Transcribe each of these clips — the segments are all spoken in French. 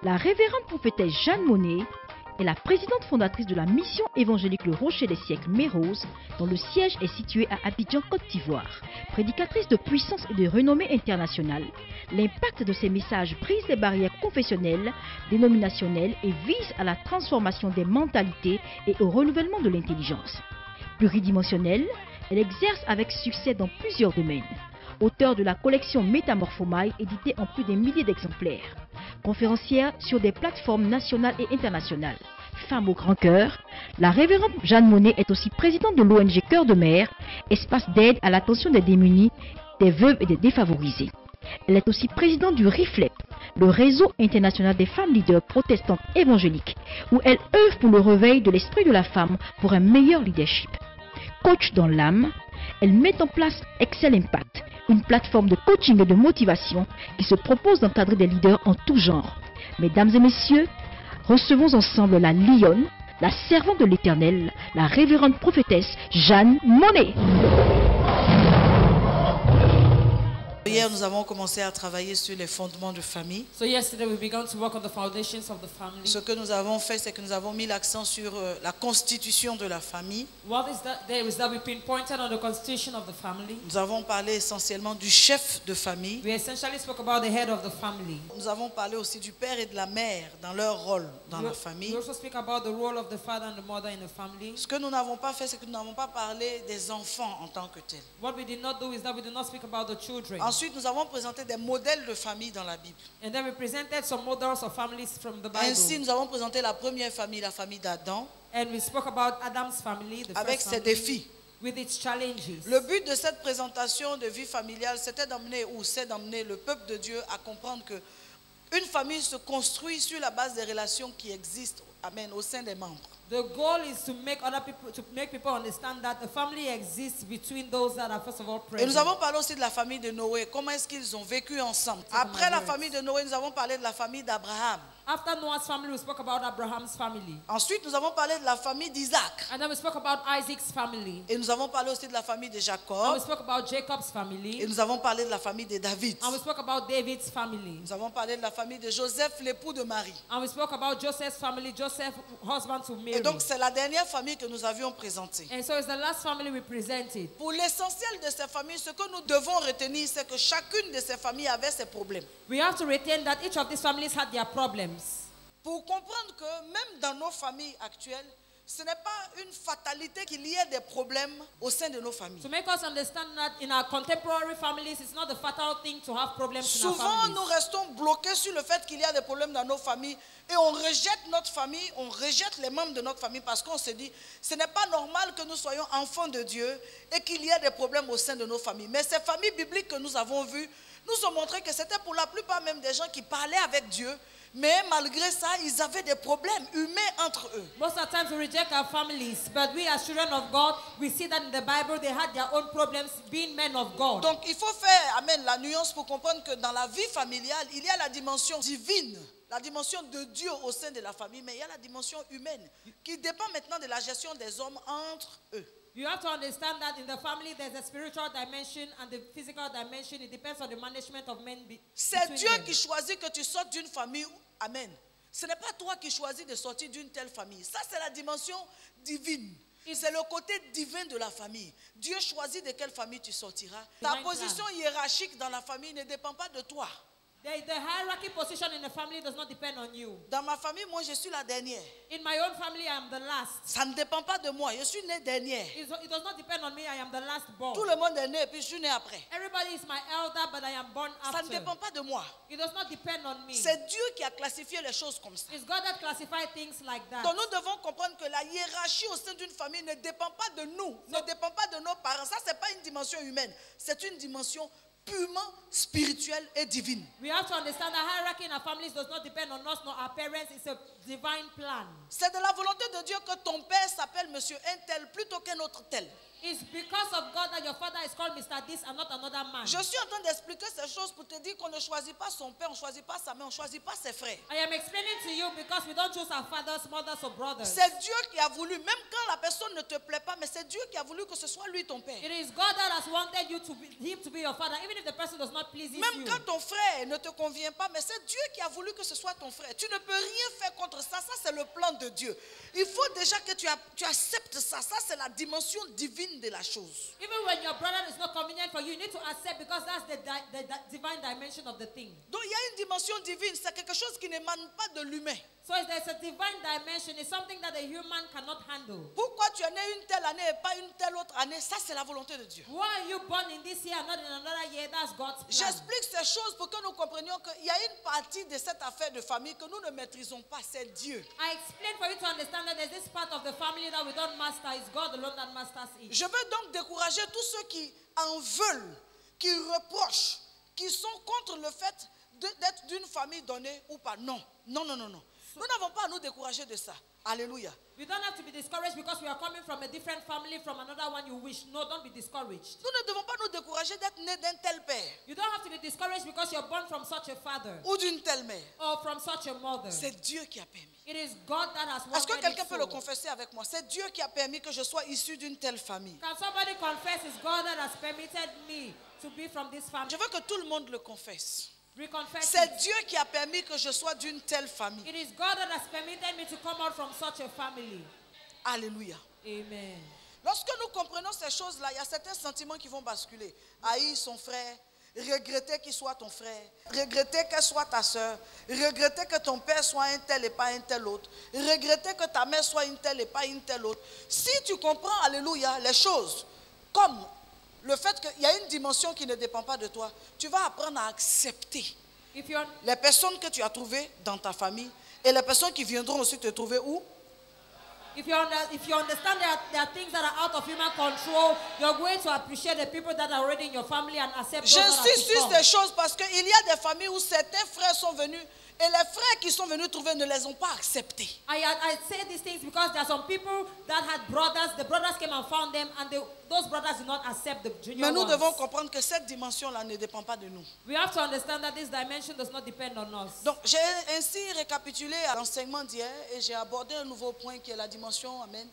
La révérende prophétesse Jeanne Monnet est la présidente fondatrice de la mission évangélique Le Rocher des siècles Mérose, dont le siège est situé à Abidjan, Côte d'Ivoire. Prédicatrice de puissance et de renommée internationale, l'impact de ses messages brise les barrières confessionnelles, dénominationnelles et vise à la transformation des mentalités et au renouvellement de l'intelligence. Pluridimensionnelle, elle exerce avec succès dans plusieurs domaines. Auteure de la collection Métamorphomaille, éditée en plus d'un millier d'exemplaires. Conférencière sur des plateformes nationales et internationales. Femme au grand cœur, la révérende Jeanne Monnet est aussi présidente de l'ONG Cœur de Mer, espace d'aide à l'attention des démunis, des veuves et des défavorisés. Elle est aussi présidente du RIFLEP, le réseau international des femmes leaders protestantes évangéliques, où elle œuvre pour le réveil de l'esprit de la femme pour un meilleur leadership. Coach dans l'âme, elle met en place Excel Impact, une plateforme de coaching et de motivation qui se propose d'encadrer des leaders en tout genre. Mesdames et messieurs, recevons ensemble la lionne, la servante de l'Éternel, la révérende prophétesse Jeanne Monnet. Hier, nous avons commencé à travailler sur les fondements de famille. So yesterday we began to work on the foundations of the family. Ce que nous avons fait, c'est que nous avons mis l'accent sur la constitution de la famille. What is that there is that we pinpointed on the constitution of the family. Nous avons parlé essentiellement du chef de famille. We essentially spoke about the head of the family. Nous avons parlé aussi du père et de la mère dans leur rôle dans la famille. We also speak about the role of the father and the mother in the family. Ce que nous n'avons pas fait, c'est que nous n'avons pas parlé des enfants en tant que tels. What we did not do is that we did not speak about the children. Ensuite, nous avons présenté des modèles de famille dans la Bible. And then we presented some models of families from the Bible. Ainsi, nous avons présenté la première famille, la famille d'Adam, And we spoke about Adam's family, the avec first ses family, défis. with its challenges. Le but de cette présentation de vie familiale, c'était d'amener, ou c'est d'amener le peuple de Dieu à comprendre que une famille se construit sur la base des relations qui existent, amen, au sein des membres. The goal is to make people understand that the family exists between those that are first of all present. Et nous avons parlé aussi de la famille de Noé, comment est-ce qu'ils ont vécu ensemble. Après la famille de Noé, nous avons parlé de la famille d'Abraham. After Noah's family, we spoke about Abraham's family. Ensuite, nous avons parlé de la famille d'Isaac. And then we spoke about Isaac's family. Et nous avons parlé aussi de la famille de And Jacob. we spoke about Jacob's family. Et nous avons parlé de la famille de David. And we spoke about David's family. Nous avons parlé de la famille de Joseph, l'époux de Marie. And we spoke about Joseph's family, Joseph's husband to Mary. Et donc, c'est la dernière famille que nous avions présentée. And so it's the last family we presented. Pour l'essentiel de ces familles, ce que nous devons retenir, c'est que chacune de ces familles avait ses problèmes. We have to retain that each of these families had their problems. Pour comprendre que même dans nos familles actuelles, ce n'est pas une fatalité qu'il y ait des problèmes au sein de nos familles. To make us understand that in our contemporary families, it's not a fatal thing to have problems in our Souvent, families. nous restons bloqués sur le fait qu'il y a des problèmes dans nos familles et on rejette notre famille, on rejette les membres de notre famille parce qu'on se dit, ce n'est pas normal que nous soyons enfants de Dieu et qu'il y ait des problèmes au sein de nos familles. Mais ces familles bibliques que nous avons vues nous ont montré que c'était pour la plupart même des gens qui parlaient avec Dieu. Mais malgré ça, ils avaient des problèmes humains entre eux. Most of the times we reject our families, but we as children of God, we see that in the Bible they had their own problems being men of God. Donc il faut faire, amen, la nuance pour comprendre que dans la vie familiale, il y a la dimension divine, la dimension de Dieu au sein de la famille, mais il y a la dimension humaine qui dépend maintenant de la gestion des hommes entre eux. You have to understand that in the family there's a spiritual dimension and the physical dimension. It depends on the management of men. C'est Dieu qui choisit que tu sortes d'une famille. Amen. Ce n'est pas toi qui choisis de sortir d'une telle famille. Ça, c'est la dimension divine. C'est le côté divin de la famille. Dieu choisit de quelle famille tu sortiras. Ta position hiérarchique dans la famille ne dépend pas de toi. The hierarchy position in the family does not depend on you. Dans ma famille, moi, je suis la dernière. In my own family, I am the last. Ça ne dépend pas de moi. Je suis née dernière. It does not depend on me. I am the last born. Tout le monde est né et puis je suis né après. Everybody is my elder, but I am born after. Ça ne dépend pas de moi. It does not depend on me. C'est Dieu qui a classifié les choses comme ça. It's God that classifies things like that. Donc nous devons comprendre que la hiérarchie au sein d'une famille ne dépend pas de nous, ne dépend pas de nos parents. Ça, ce n'est pas une dimension humaine. C'est une dimension purement spirituelle et divine. We have to understand that hierarchy in our families does not depend on us nor our parents. It's a divine plan. C'est de la volonté de Dieu que ton père s'appelle monsieur un tel plutôt qu'un autre tel. It's because of God that your father is called Mr. This and not another man. Je suis en train d'expliquer ces choses pour te dire qu'on ne choisit pas son père, on ne choisit pas sa mère, on ne choisit pas ses frères. I am explaining to you because we don't choose our fathers, mothers, or brothers. C'est Dieu qui a voulu, même quand la personne ne te plaît pas, mais c'est Dieu qui a voulu que ce soit lui ton père. It is God that has wanted you to be, him to be your father, even if the person does not please Même you. quand ton frère ne te convient pas, mais c'est Dieu qui a voulu que ce soit ton frère. Tu ne peux rien faire contre ça. Ça, c'est le plan de Dieu. Il faut déjà que tu acceptes ça. Ça, c'est la dimension divine de la chose. Even when your brother is not convenient for you, you need to accept because that's the divine dimension of the thing. Donc, il y a une dimension divine. C'est quelque chose qui n'émane pas de l'humain. So if there's a divine dimension, it's something that a human cannot handle. Pourquoi tu es né une telle année et pas une telle autre année? Ça, c'est la volonté de Dieu. Why are you born in this year and not in another year? That's God's plan. J'explique ces choses pour que nous comprenions qu'il y a une partie de cette affaire de famille que nous ne maîtrisons pas. C'est Dieu. I explain for you to understand that there's this part of the family that we don't master. It's God alone that masters it. Je veux donc décourager tous ceux qui en veulent, qui reprochent, qui sont contre le fait d'être d'une famille donnée ou pas. Non, non, non, non, non. Nous n'avons pas à nous décourager de ça. Alléluia. We don't have to be discouraged because we are coming from a different family from another one you wish. No, don't be discouraged. Nous ne devons pas nous décourager d'être nés d'un tel père You don't have to be discouraged because you're born from such a father ou d'une telle mère. or from such a mother. C'est Dieu qui a permis. It is God that has Est-ce que wanted quelqu'un it peut le so. confesser avec moi? C'est Dieu qui a permis que je sois issu d'une telle famille. Can somebody confess it's God that has permitted me to be from this family? Je veux que tout le monde le confesse. We confess C'est it. Dieu qui a permis que je sois d'une telle famille. It is God that has permitted me to come out from such a family. Alléluia. Amen. Lorsque nous comprenons ces choses-là, il y a certains sentiments qui vont basculer. Haïr son frère, regretter qu'il soit ton frère, regretter qu'elle soit ta soeur, regretter que ton père soit un tel et pas un tel autre, regretter que ta mère soit une telle et pas une telle autre. Si tu comprends, alléluia, les choses, comme le fait qu'il y a une dimension qui ne dépend pas de toi, tu vas apprendre à accepter If you're les personnes que tu as trouvées dans ta famille et les personnes qui viendront aussi te trouver où? If you understand there are things that are out of human control, you're going to appreciate the people that are already in your family and accept those that are J'insiste to sur come. ces choses parce qu'il y a des familles où certains frères sont venus et les frères qui sont venus trouver ne les ont pas acceptés. I say these things because there are some people that had brothers. The brothers came and found them, and those brothers did not accept the junior Mais nous ones. devons comprendre que cette dimension-là ne dépend pas de nous. We have to understand that this dimension does not depend on us. Donc j'ai ainsi récapitulé l'enseignement d'hier et j'ai abordé un nouveau point qui est la dimension, amen,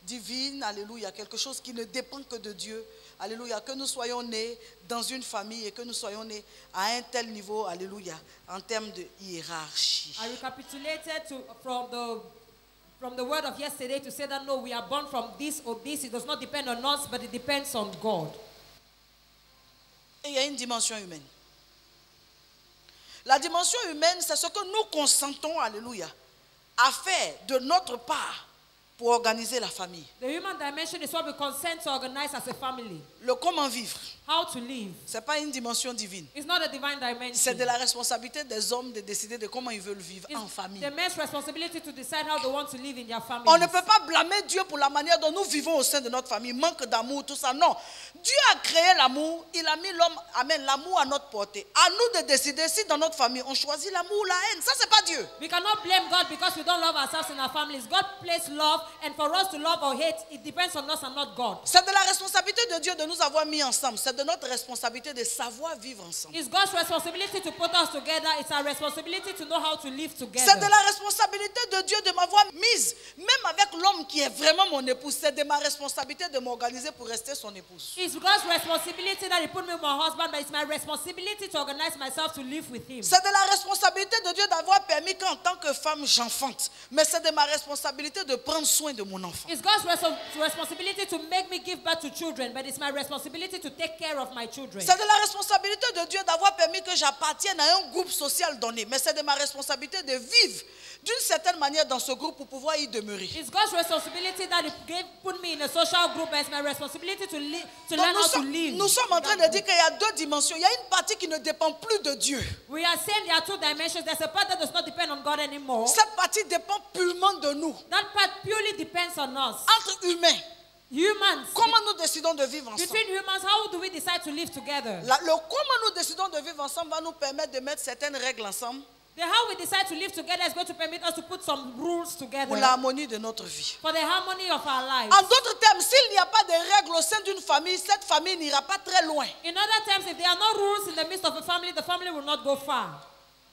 divine, alléluia, quelque chose qui ne dépend que de Dieu, alléluia, que nous soyons nés dans une famille et que nous soyons nés à un tel niveau, alléluia, en termes de hiérarchie. I recapitulated from the word of yesterday to say that no, we are born from this or this. It does not depend on us, but it depends on God. Et il y a une dimension humaine. La dimension humaine, c'est ce que nous consentons, alléluia, à faire de notre part pour organiser la famille. The human dimension is what we consent to organize as a family. Le comment vivre, How to live. ce n'est pas une dimension divine. It's not a divine dimension. C'est de la responsabilité des hommes de décider de comment ils veulent vivre en It's famille. the men's responsibility to decide how they want to live in their family. On ne peut pas blâmer Dieu pour la manière dont nous vivons au sein de notre famille, manque d'amour, tout ça. Non. Dieu a créé l'amour, il a mis l'homme, amen, l'amour à notre portée. À nous de décider si dans notre famille on choisit l'amour ou la haine. Ça, c'est pas Dieu. We cannot blame God because we don't love ourselves in our families. God placed love, and for us to love or hate, it depends on us and not God. C'est de la responsabilité de Dieu de nous avoir mis ensemble. C'est de notre responsabilité de savoir vivre ensemble. It's God's responsibility to put us together. It's our responsibility to know how to live C'est together. de la responsabilité de Dieu de m'avoir mise, même avec l'homme qui est vraiment mon épouse. C'est de ma responsabilité de m'organiser pour rester son épouse. It's God's responsibility that He put me with my husband, but it's my responsibility to organize myself to live with Him. C'est de la responsabilité de Dieu d'avoir permis qu'en tant que femme, j'enfante. Mais c'est de ma responsabilité de prendre soin de mon enfant. It's God's responsibility to make me give birth to children, but it's my responsibility to take care of my children. C'est de la responsabilité de Dieu d'avoir permis que j'appartienne à un groupe social donné. Mais c'est de ma responsabilité de vivre d'une certaine manière dans ce groupe pour pouvoir y demeurer. It's God's responsibility that He put me in a social group, but it's my responsibility to Donc learn how to live. nous sommes en train de dire qu'il y a deux dimensions. Il y a une partie qui ne dépend plus de Dieu. We are saying there are two dimensions. There's a part that does not depend on God anymore. Cette partie dépend purement de nous. That part purely depends on us. Entre humains, Humans. comment nous décidons de vivre ensemble? Between humans, how do we decide to live together? Comment nous décidons de vivre ensemble va nous permettre de mettre certaines règles ensemble. The how we decide to live together is going to permit us to put some rules together pour l'harmonie de notre vie. for the harmony of our lives. En d'autres termes, s'il n'y a pas de règles au sein d'une famille, cette famille n'ira pas très loin. In other terms, if there are no rules in the midst of a family, the family will not go far.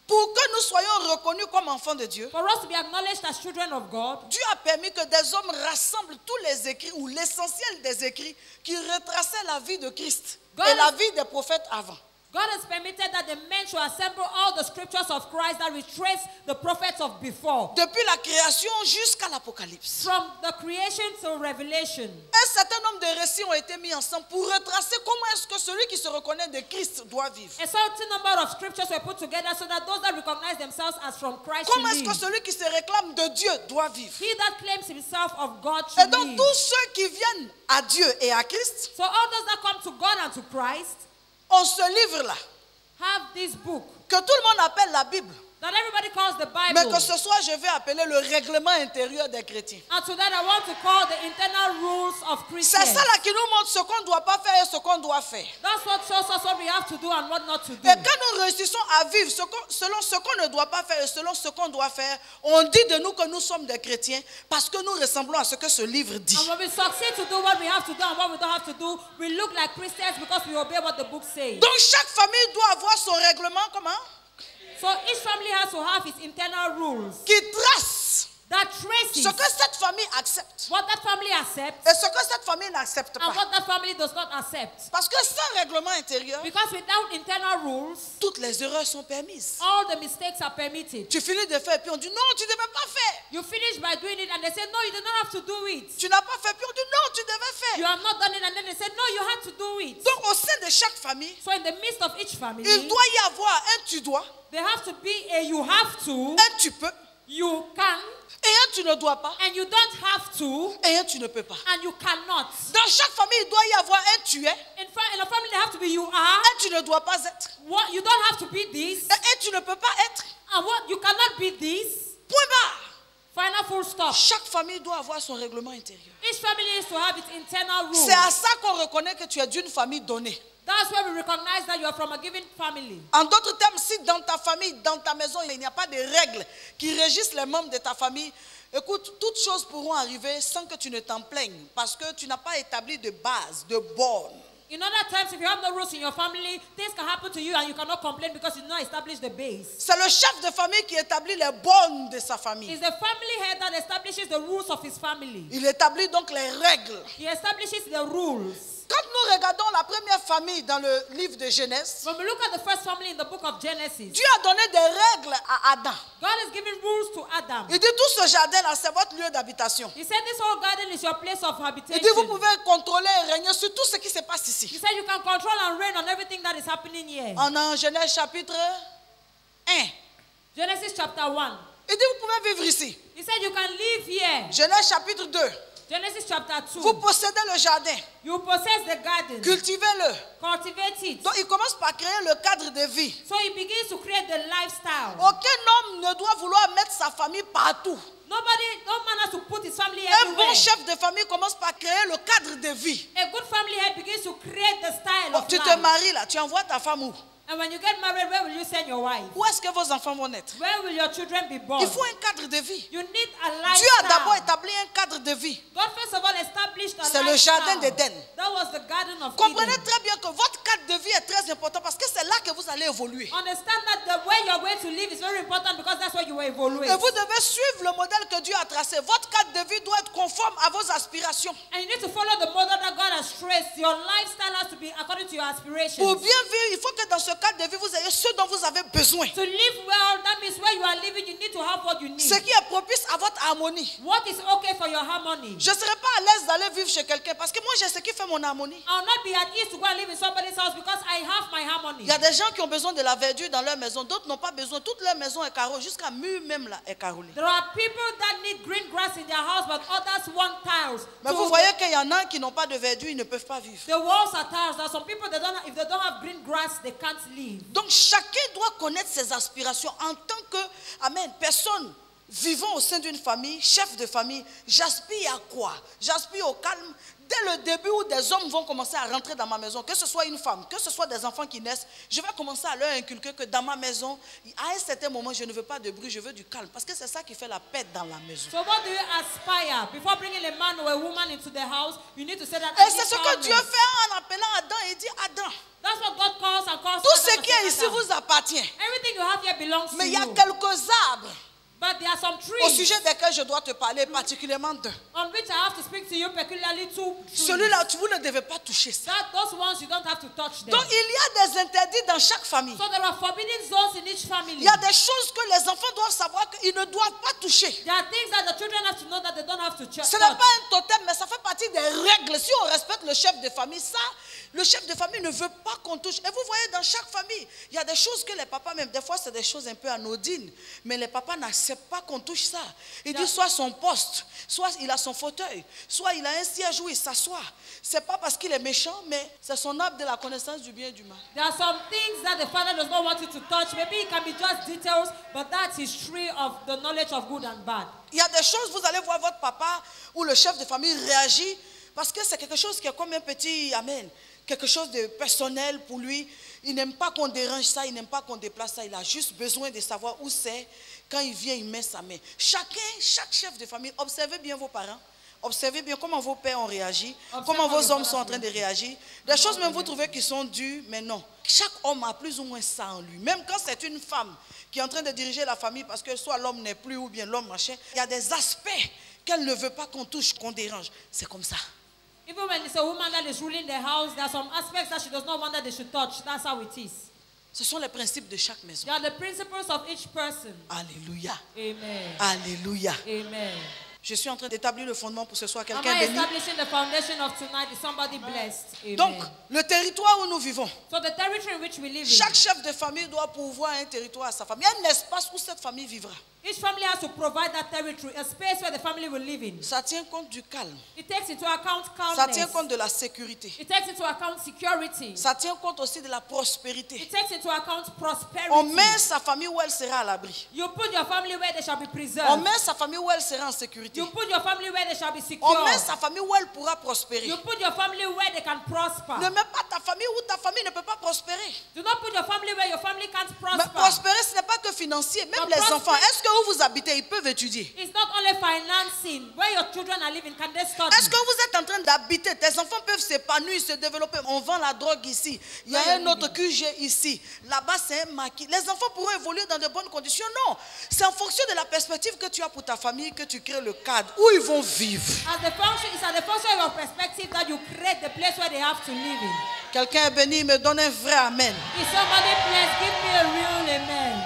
Pour que nous soyons reconnus comme enfants de Dieu, For us to be acknowledged as children of God, Dieu a permis que des hommes rassemblent tous les écrits ou l'essentiel des écrits qui retraçaient la vie de Christ et la vie des prophètes avant. God has permitted that the men should assemble all the scriptures of Christ that retrace the prophets of before. Depuis la création jusqu'à l'Apocalypse. From the creation to Revelation. Un certain nombre de récits ont été mis ensemble pour retracer comment est-ce que celui qui se reconnaît de Christ doit vivre. A certain number of scriptures were put together so that those that recognize themselves as from Christ Comment should est-ce que live. celui qui se réclame de Dieu doit vivre. He that claims himself of God Et should donc live. tous ceux qui viennent à Dieu et à Christ So all those that come to God and to Christ ont ce livre-là have this book que tout le monde appelle la Bible. that everybody calls the Mais Bible. que ce soir, je vais appeler le règlement intérieur des chrétiens. And to that I want to call the internal rules of C'est Christians. ça là qui nous montre ce qu'on ne doit pas faire et ce qu'on doit faire. That's what shows us what we have to do and what not to do. Et quand nous réussissons à vivre selon ce qu'on ne doit pas faire et selon ce qu'on doit faire, on dit de nous que nous sommes des chrétiens parce que nous ressemblons à ce que ce livre dit. And when we succeed to do what we have to do and what we don't have to do, we look like Christians because we obey what the book says. Donc chaque famille doit avoir son règlement, comment? So each family has to have its internal rules Qui trace that traces ce que cette famille accepte what that family accepts et ce que cette famille n'accepte and pas. what that family does not accept. Parce que sans règlement intérieur, Because without internal rules, toutes les erreurs sont permises. all the mistakes are permitted. Tu finis de faire et puis on dit non, tu ne devais pas faire. You finish by doing it and they say, no, you do not have to do it. Tu n'as pas fait puis on dit non, tu devais You faire. have not done it and then they say, no, you had to do it. Donc au sein de chaque famille, So in the midst of each family, il doit y avoir un tu dois, there have to be a you have to, un tu peux you can, et un tu ne dois pas and you don't have to, et un tu ne peux pas. and you cannot. Dans chaque famille, il doit y avoir un tu es, In a family, there have to be you are, un tu ne dois pas être what you don't have to be this, et un tu ne peux pas être. and what you cannot be this. Point barre. Final full stop. Chaque famille doit avoir son règlement intérieur. Each family needs to have its internal rules. C'est à ça qu'on reconnaît que tu es d'une famille donnée. That's where we recognize that you are from a given family. En d'autres termes, si dans ta famille, dans ta maison, il n'y a pas de règles qui régissent les membres de ta famille, écoute, toutes choses pourront arriver sans que tu ne t'en plaignes parce que tu n'as pas établi de base, de borne. In other times, if you have no rules in your family, things can happen to you and you cannot complain because you did not establish the base. C'est le chef de famille qui établit les bornes de sa famille. It's the family head that establishes the rules of his family. Il établit donc les règles. He establishes the rules. Quand nous regardons la première famille dans le livre de Genèse, When we look at the first family in the book of Genesis, Dieu a donné des règles à Adam. God has given rules to Adam. Il dit tout ce jardin-là, c'est votre lieu d'habitation. He said this whole garden is your place of Il habitation. dit vous pouvez contrôler et régner sur tout ce qui se passe ici. He said you can control and reign on everything that is happening here. En Genèse chapitre 1. Genesis chapter 1. Il dit vous pouvez vivre ici. He said you can live here. Genèse chapitre 2. Genesis chapter 2. Vous possédez le jardin. You possess the garden. Cultivez-le. Cultivate it. Donc il commence par créer le cadre de vie. So he begins to create the lifestyle. Aucun homme ne doit vouloir mettre sa famille partout. No man has to put his family Un everywhere. bon chef de famille commence par créer le cadre de vie. A good family head begins to create the style Bon, of tu te life. maries là, tu envoies ta femme où? And when you get married, where will you send your wife? Où est-ce que vos enfants vont naître? Where will your children be born? Il faut un cadre de vie. You need a Dieu a d'abord lifestyle. établi un cadre de vie. God first of all established a C'est lifestyle. le jardin d'Éden. That was the garden of Comprenez Eden. très bien que votre cadre de vie est très important parce que c'est là que vous allez évoluer. Understand that the way you're going to live is very important because that's where you will evolve. Et vous devez suivre le modèle que Dieu a tracé. Votre cadre de vie doit être conforme à vos aspirations. And you need to follow the model that God has traced. Your lifestyle has to be according to your aspirations. Pour bien vivre, il faut que dans ce cadre de vie, vous ayez ce dont vous avez besoin. To live well, that means where you are living, you need to have what you need. Ce qui est propice à votre harmonie. What is okay for your harmony? Je ne serai pas à l'aise d'aller vivre chez quelqu'un parce que moi j'ai ce qui fait mon harmonie. I'll not be at ease to go and live in somebody's house because I have my harmony. Il y a des gens qui ont besoin de la verdure dans leur maison, d'autres n'ont pas besoin. Toute leur maison est carreau, jusqu'à mur même là est carrelé. There are people that need green grass in their house, but others want tiles. Mais vous voyez qu'il y en a qui n'ont pas de verdure, ils ne peuvent pas vivre. The walls are tiles. There are some people that if they don't have green grass, they can't live. Donc chacun doit connaître ses aspirations en tant que, amen, personne vivant au sein d'une famille, chef de famille. J'aspire à quoi? J'aspire au calme. dès le début où des hommes vont commencer à rentrer dans ma maison, que ce soit une femme, que ce soit des enfants qui naissent, je vais commencer à leur inculquer que dans ma maison, à un certain moment, je ne veux pas de bruit, je veux du calme. Parce que c'est ça qui fait la paix dans la maison. So what do you aspire? Before bringing a man or a woman into the house, you need to say that. Et c'est ce que Dieu fait en appelant Adam. Il dit Adam, That's what God calls and calls. tout ce qui est ici vous appartient. Everything you have here belongs Mais to il y a you. quelques arbres But there are some au trees sujet desquels je dois te parler, particulièrement d'un. on which I have to speak to you peculiarly two trees. Celui-là, vous ne devez pas toucher ça. Those ones you don't have to touch them. Donc il y a des interdits dans chaque famille. So there are forbidden zones in each family. Il y a des choses que les enfants doivent savoir qu'ils ne doivent pas toucher. There are things that the children have to know that they don't have to touch. Ce n'est pas un totem, mais ça fait partie des règles. Si on respecte le chef de famille, ça, le chef de famille ne veut pas qu'on touche. Et vous voyez, dans chaque famille, il y a des choses que les papas, même des fois, c'est des choses un peu anodines, mais les papas n'acceptent pas qu'on touche ça. Il dit soit son poste, soit il a son fauteuil, soit il a un siège où il s'assoit. C'est pas parce qu'il est méchant, mais c'est son arbre de la connaissance du bien et du mal. There are some things that the father does not want you to touch. Maybe it can be just details, but that's his tree of the knowledge of good and bad. Il y a des choses, vous allez voir votre papa ou le chef de famille réagit parce que c'est quelque chose qui est comme un petit amen, quelque chose de personnel pour lui. Il n'aime pas qu'on dérange ça, il n'aime pas qu'on déplace ça. Il a juste besoin de savoir où c'est. Quand il vient, il met sa main. Chaque chef de famille, observez bien vos parents. Observez bien comment vos pères ont réagi, comment vos hommes sont en train de réagir. Des choses même vous trouvez qui sont dues, mais non. Chaque homme a plus ou moins ça en lui. Même quand c'est une femme qui est en train de diriger la famille parce que soit l'homme n'est plus ou bien l'homme machin, il y a des aspects qu'elle ne veut pas qu'on touche, qu'on dérange. C'est comme ça. Even when it's a woman that is ruling the house, there are some aspects that she does not want that they should touch. That's how it is. Ce sont les principes de chaque maison. They are the principles of each person. Alléluia. Amen. Alléluia. Amen. Je suis en train d'établir le fondement pour ce soir. Am Quelqu'un I béni. establishing the foundation of tonight? Is somebody blessed? Amen. Donc, le territoire où nous vivons, So the territory in which we live chaque in, chef de famille doit pourvoir un territoire à sa famille. Il y a un espace où cette famille vivra. each family has to provide that territory, a space where the family will live in. Ça tient compte du calme. It takes into account Ça tient calmness. compte de la sécurité. It takes into account security. Ça tient compte aussi de la prospérité. It takes into account prosperity. On met sa famille où elle sera à l'abri. You put your family where they shall be On preserved. met sa famille où elle sera en sécurité. You put your family where they shall be secure. On met sa famille où elle pourra prospérer. You put your family where they can prosper. Ne mets pas ta famille où ta famille ne peut pas prospérer. Do not put your family where your family can't Mais prosper. prospérer, ce n'est pas que financier. Même But les prosper- enfants, est-ce que où vous habitez, ils peuvent étudier? It's not only financing. Where your children are living, can they study? Est-ce que vous êtes en train d'habiter? Tes enfants peuvent s'épanouir, se développer. On vend la drogue ici. Il y a un autre QG ici. Là-bas, c'est un maquis. Les enfants pourront évoluer dans de bonnes conditions? Non. C'est en fonction de la perspective que tu as pour ta famille que tu crées le cadre où ils vont vivre. It's at the function of your perspective that you create the place where they have to live in. Quelqu'un est béni, il me donne un vrai amen. Is somebody blessed? Give me a real amen.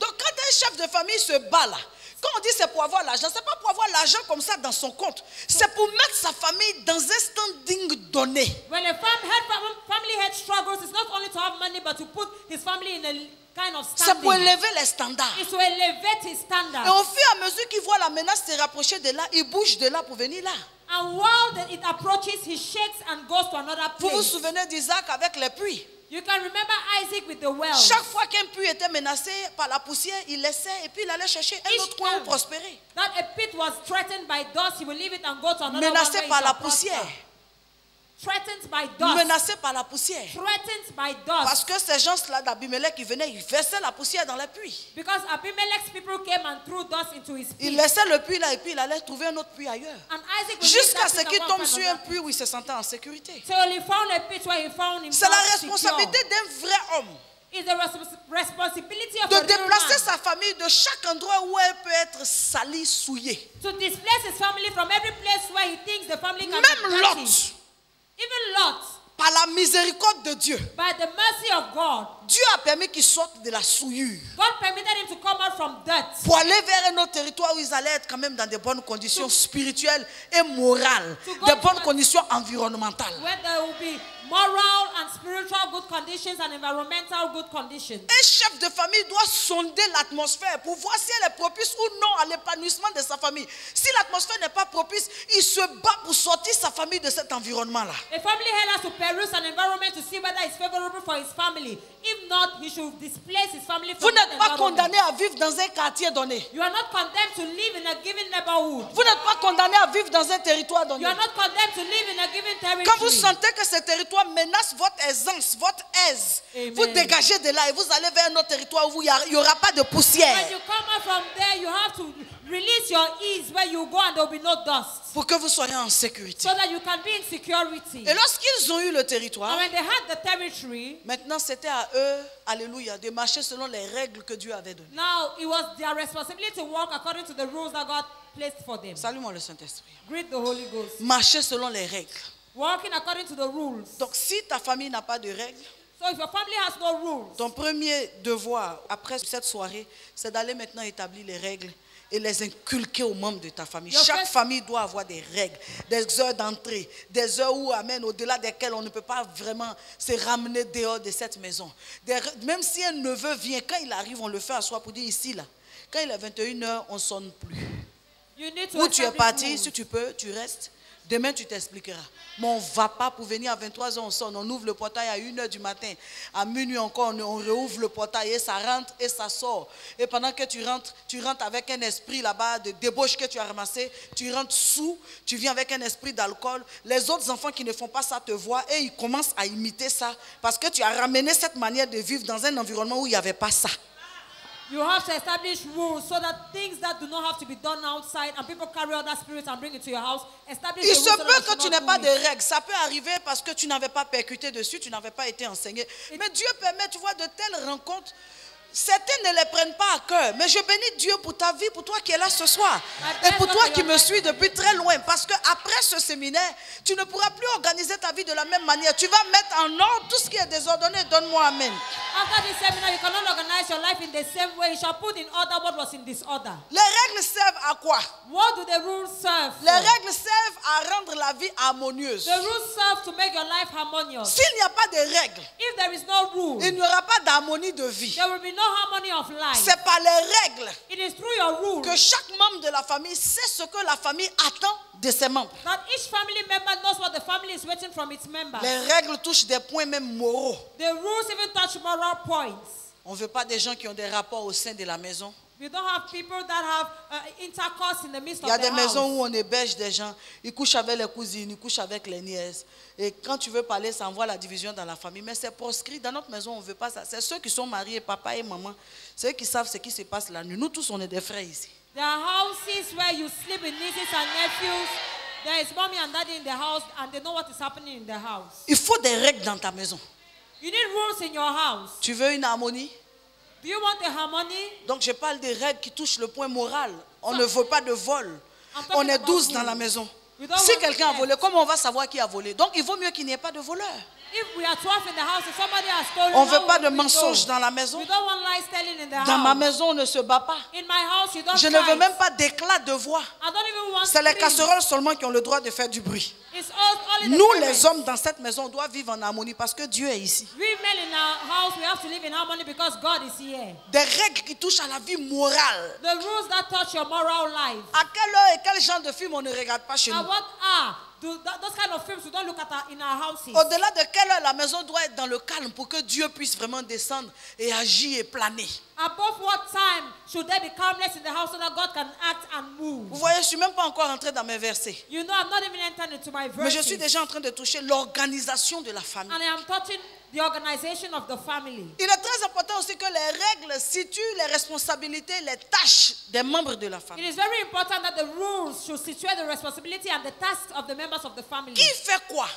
Donc quand un chef de famille se bat là, quand on dit c'est pour avoir l'argent, c'est pas pour avoir l'argent comme ça dans son compte. C'est pour mettre sa famille dans un standing donné. When a family head struggles, it's not only to have money, but to put his family in a kind of C'est pour standing. élever les standards. It's to elevate his Et standards. au fur et à mesure qu'il voit la menace se rapprocher de là, il bouge de là pour venir là. And while it approaches, he shakes and goes to another Vous vous place. souvenez d'Isaac avec les puits? You can remember Isaac with the well. Chaque fois qu'un puits était menacé par la poussière, il laissait et puis il allait chercher un autre coin où prospérer. That a pit was threatened by dust, he will leave it and go to another Menacé one where par he la shall prosper. poussière. Threatened by dust. Menacé par la poussière. Threatened by Parce dust. que ces gens-là d'Abimelech, ils venaient, ils versaient la poussière dans les puits. Because Abimelech's people came and threw dust into his Il pit. laissait le puits là et puis il allait trouver un autre puits ailleurs. And Isaac will Jusqu'à leave ce that pit qu'il and tombe go sur find un another. puits où il se sentait en sécurité. So he found a pit where he found C'est la himself responsabilité secure. d'un vrai homme It's the responsibility of de a real déplacer man sa famille de chaque endroit où elle peut être salie, souillée. to displace his family from every place where he thinks the family can Même be Lot, dirty. Even Lot, par la miséricorde de Dieu, by the mercy of God, Dieu a permis qu'il sorte de la souillure God permitted him to come out from dirt pour aller vers un autre territoire où ils allaient être quand même dans de bonnes conditions spirituelles et morales, de bonnes conditions environnementales. where there will be moral and spiritual good conditions and environmental good conditions. Un chef de famille doit sonder l'atmosphère pour voir si elle est propice ou non à l'épanouissement de sa famille. Si l'atmosphère n'est pas propice, il se bat pour sortir sa famille de cet environnement-là. A family head has to peruse an environment to see whether it's favorable for his family. If If not, he should displace his family Vous from that n'êtes pas environment. condamné à vivre dans un quartier donné. You are not condemned to live in a given neighborhood. Vous n'êtes pas condamné à vivre dans un territoire donné. You are not condemned to live in a given territory. Quand vous sentez que ce territoire menace votre aisance, votre aise, Amen. vous dégagez de là et vous allez vers un autre territoire où il n'y aura pas de poussière. When you come out from there, you have to release your ease where you go and there will be no dust. Pour que vous soyez en sécurité. So that you can be in security. Et lorsqu'ils ont eu le territoire, And when they had the territory, maintenant c'était à eux, alléluia, de marcher selon les règles que Dieu avait données. now it was their responsibility to walk according to the rules that God placed for them. Salue-moi le Saint-Esprit. Greet the Holy Ghost. Marcher selon les règles. Walking according to the rules. Donc si ta famille n'a pas de règles, So if your family has no rules, ton premier devoir après cette soirée, c'est d'aller maintenant établir les règles et les inculquer aux membres de ta famille. Chaque famille doit avoir des règles, des heures d'entrée, des heures où, amen, au-delà desquelles on ne peut pas vraiment se ramener dehors de cette maison. Même si un neveu vient, quand il arrive, on le fait asseoir pour dire ici, là. Quand il est 21h, on ne sonne plus. Où tu es parti, si tu peux, tu restes. Demain, tu t'expliqueras. Mais on ne va pas pour venir à 23h, on sonne. On ouvre le portail à 1h du matin. À minuit encore, on réouvre le portail et ça rentre et ça sort. Et pendant que tu rentres avec un esprit là-bas de débauche que tu as ramassé. Tu rentres sous, tu viens avec un esprit d'alcool. Les autres enfants qui ne font pas ça te voient et ils commencent à imiter ça. Parce que tu as ramené cette manière de vivre dans un environnement où il n'y avait pas ça. you have to establish rules so that things that do not have to be done outside and people carry out that spirit and bring it to your house. Establish Il the se rules so peut that que tu you n'aies not pas do de it. règles. Ça peut arriver parce que tu n'avais pas percuté dessus, tu n'avais pas été enseigné. Mais Dieu permet, tu vois, de telles rencontres. Certains ne les prennent pas à cœur. Mais je bénis Dieu pour ta vie, pour toi qui es là ce soir. Et pour toi qui me suis depuis très loin. Parce qu'après ce séminaire, tu ne pourras plus organiser ta vie de la même manière. Tu vas mettre en ordre tout ce qui est désordonné. Donne-moi amen. After this seminar, you cannot organize your life in the same way. You shall put in order what was in disorder. Les règles servent à quoi? What do the rules serve Les for? règles servent à rendre la vie harmonieuse. The rules serve to make your life harmonious. S'il n'y a pas de règles, If there is no rule, il n'y aura pas d'harmonie de vie. there will be no harmony of life. C'est par les règles It is through your rules que chaque membre de la famille sait ce que la famille attend de ses membres. that each family member knows what the family is waiting from its members. Les règles touchent des points même moraux. The rules even touch moral points. On ne veut pas des gens qui ont des rapports au sein de la maison. We don't have people that have intercourse in the midst Il y a of des the maisons house. où on héberge des gens, ils couchent avec les cousines, ils couchent avec les nièces. Et quand tu veux parler, ça envoie la division dans la famille. Mais c'est proscrit. Dans notre maison, on ne veut pas ça. C'est ceux qui sont mariés, papa et maman. C'est eux qui savent ce qui se passe la nuit. Nous tous, on est des frères ici. There are houses where you sleep with nieces and nephews. There is mommy and daddy in the house and they know what is happening in the house. Il faut des règles dans ta maison. You need rules in your house. Tu veux une harmonie? Do you want a harmony? Donc je parle des règles qui touchent le point moral. On ne veut pas de vol. On est 12 dans la maison. Si quelqu'un a volé, comment on va savoir qui a volé? Donc il vaut mieux qu'il n'y ait pas de voleur. If we are 12 in the house and somebody has stolen, On ne veut how pas will de we mensonges know? dans la maison. We don't want lies telling in the Dans ma house. maison, on ne se bat pas. In my house, you don't Je ne veux fight. même pas d'éclat de voix. I don't even want C'est les screams. casseroles seulement qui ont le droit de faire du bruit. It's only the Nous, parents. les hommes dans cette maison, on doit vivre en harmonie parce que Dieu est ici. We men in our house, we have to live in harmony because God is here. Des règles qui touchent à la vie morale. The rules that touch your moral life. À quelle heure et quel genre de film on ne regarde pas chez nous? And what are those kind of films we don't look at in our houses? Au-delà de quelle heure la maison doit être dans le calme pour que Dieu puisse vraiment descendre et agir et planer. Above what time should there be calmness in the house so that God can act and move? Vous voyez, je ne suis même pas encore entré dans mes versets. You know, I'm not even entered into my Mais je verses. suis déjà en train de toucher l'organisation de la famille. And I am touching the organization of the family. Il est très important aussi que les règles situent les responsabilités, les tâches des membres de la It famille. is very important that the rules should situate the responsibility and the tasks of the members of the family. Qui fait quoi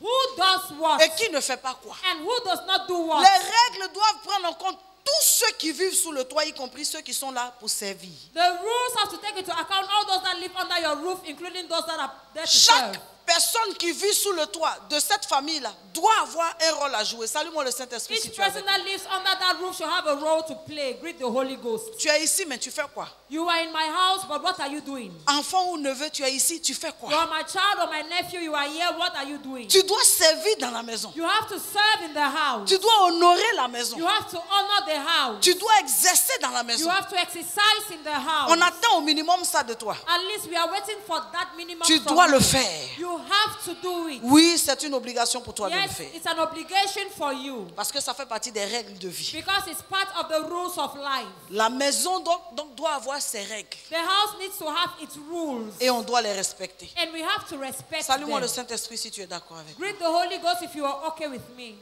Who does what? et qui ne fait pas quoi? And who does not do what? Les règles doivent prendre en compte tous ceux qui vivent sous le toit, y compris ceux qui sont là pour servir. The rules have to take into account all those that live under your roof, including those that are there to serve. Chaque personne qui vit sous le toit de cette famille-là doit avoir un rôle à jouer. Salue-moi le Saint-Esprit si Each tu es avec person that lives under that roof should have a role to play. Greet the Holy Ghost. Tu es ici, mais tu fais quoi? You are in my house, but what are you doing? Enfant ou neveu, tu es ici, tu fais You quoi? are my child or my nephew, you are here, what are you doing? Tu dois servir dans la maison. You have to serve in the house. Tu dois honorer la maison. You have to honor the house. Tu dois exercer dans la You maison. have to exercise in the house. On attend au minimum ça de toi. At least we are waiting for that minimum Tu from dois you. le faire. You have to do it. Oui, c'est une obligation pour toi de le Yes, faire. it's an obligation for you. Parce que ça fait partie des règles de vie. Because it's part of the rules of life. La maison donc doit avoir ses règles. The house needs to have its rules. Et on doit les respecter. And we have to respect Salue-moi them. le Saint-Esprit si tu es d'accord avec moi. Greet the Holy Ghost if you are okay with me.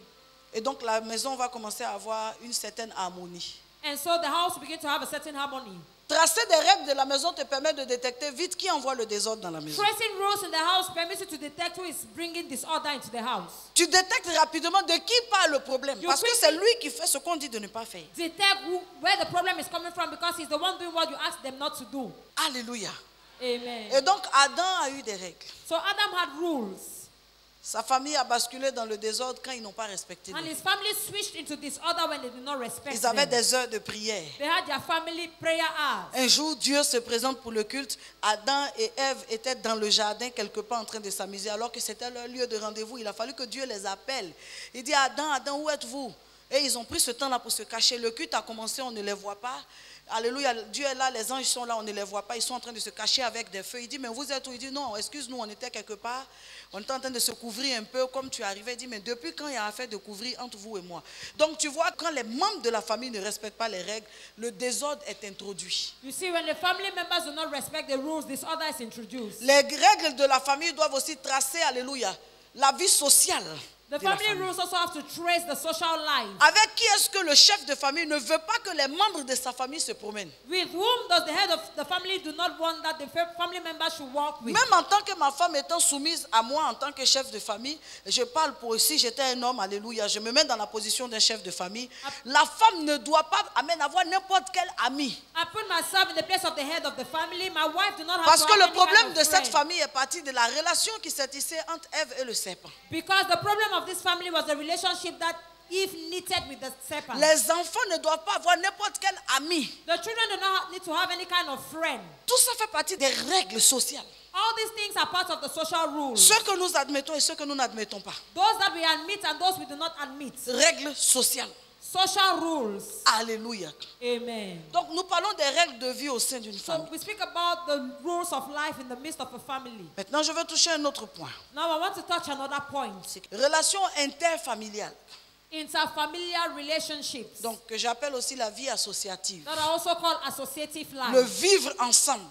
Et donc la maison va commencer à avoir une certaine harmonie. And so the house will begin to have a certain harmony. Tracer des règles de la maison te permet de détecter vite qui envoie le désordre dans la maison. Tracing rules in the house permits you to detect who is bringing disorder into the house. Tu détectes rapidement de qui parle le problème. Parce que c'est lui qui fait ce qu'on dit de ne pas faire. Detect where the problem is coming from because he's the one doing what you ask them not to do. Alléluia. Amen. Et donc Adam a eu des règles. So Adam had rules. Sa famille a basculé dans le désordre quand ils n'ont pas respecté And Dieu. his family switched into disorder when they did not respect Ils avaient them. des heures de prière. They had their family prayer hours. Un jour, Dieu se présente pour le culte. Adam et Ève étaient dans le jardin quelque part en train de s'amuser alors que c'était leur lieu de rendez-vous. Il a fallu que Dieu les appelle. Il dit Adam, Adam, où êtes-vous? Et ils ont pris ce temps-là pour se cacher. Le culte a commencé, on ne les voit pas. Alléluia, Dieu est là, les anges sont là, on ne les voit pas. Ils sont en train de se cacher avec des feux. Il dit, mais vous êtes où? Il dit, non, excuse-nous, on était quelque part. On était en train de se couvrir un peu comme tu arrivais. Il dit, mais depuis quand il y a affaire de couvrir entre vous et moi? Donc tu vois, quand les membres de la famille ne respectent pas les règles, le désordre est introduit. You see, when the family members do not respect the rules, disorder is introduced. Les règles de la famille doivent aussi tracer, alléluia, la vie sociale. The de la family famille. rules also have to trace the social life. Avec qui est-ce que le chef de famille ne veut pas que les membres de sa famille se promènent? With whom does the head of the family do not want that the family members should walk with? Même en tant que ma femme étant soumise à moi en tant que chef de famille, je parle pour si j'étais un homme, alléluia, je me mets dans la position d'un chef de famille. La femme ne doit pas avoir n'importe quel ami. I put myself in the place of the head of the family. My wife do not have Parce to que have le any problème kind de of cette friend. famille est parti de la relation qui s'est tissée entre Ève et le serpent. Because the problem of this family was the relationship that Eve knitted with the serpent. Les enfants ne doivent pas avoir n'importe quel ami. The children do not need to have any kind of friend. Tout ça fait partie des règles sociales. All these things are part of the social rules. Ceux que nous admettons et ceux que nous n'admettons pas. Those that we admit and those we do not admit. Règles sociales. Social rules. Alléluia. Amen. Donc nous parlons des règles de vie au sein d'une So famille. we speak about the rules of life in the midst of a family. Maintenant, je veux toucher un autre point. Now I want to touch another point. Relation interfamiliale. Interfamilial relationships. Donc que j'appelle aussi la vie associative. That are also called associative life. Le vivre ensemble.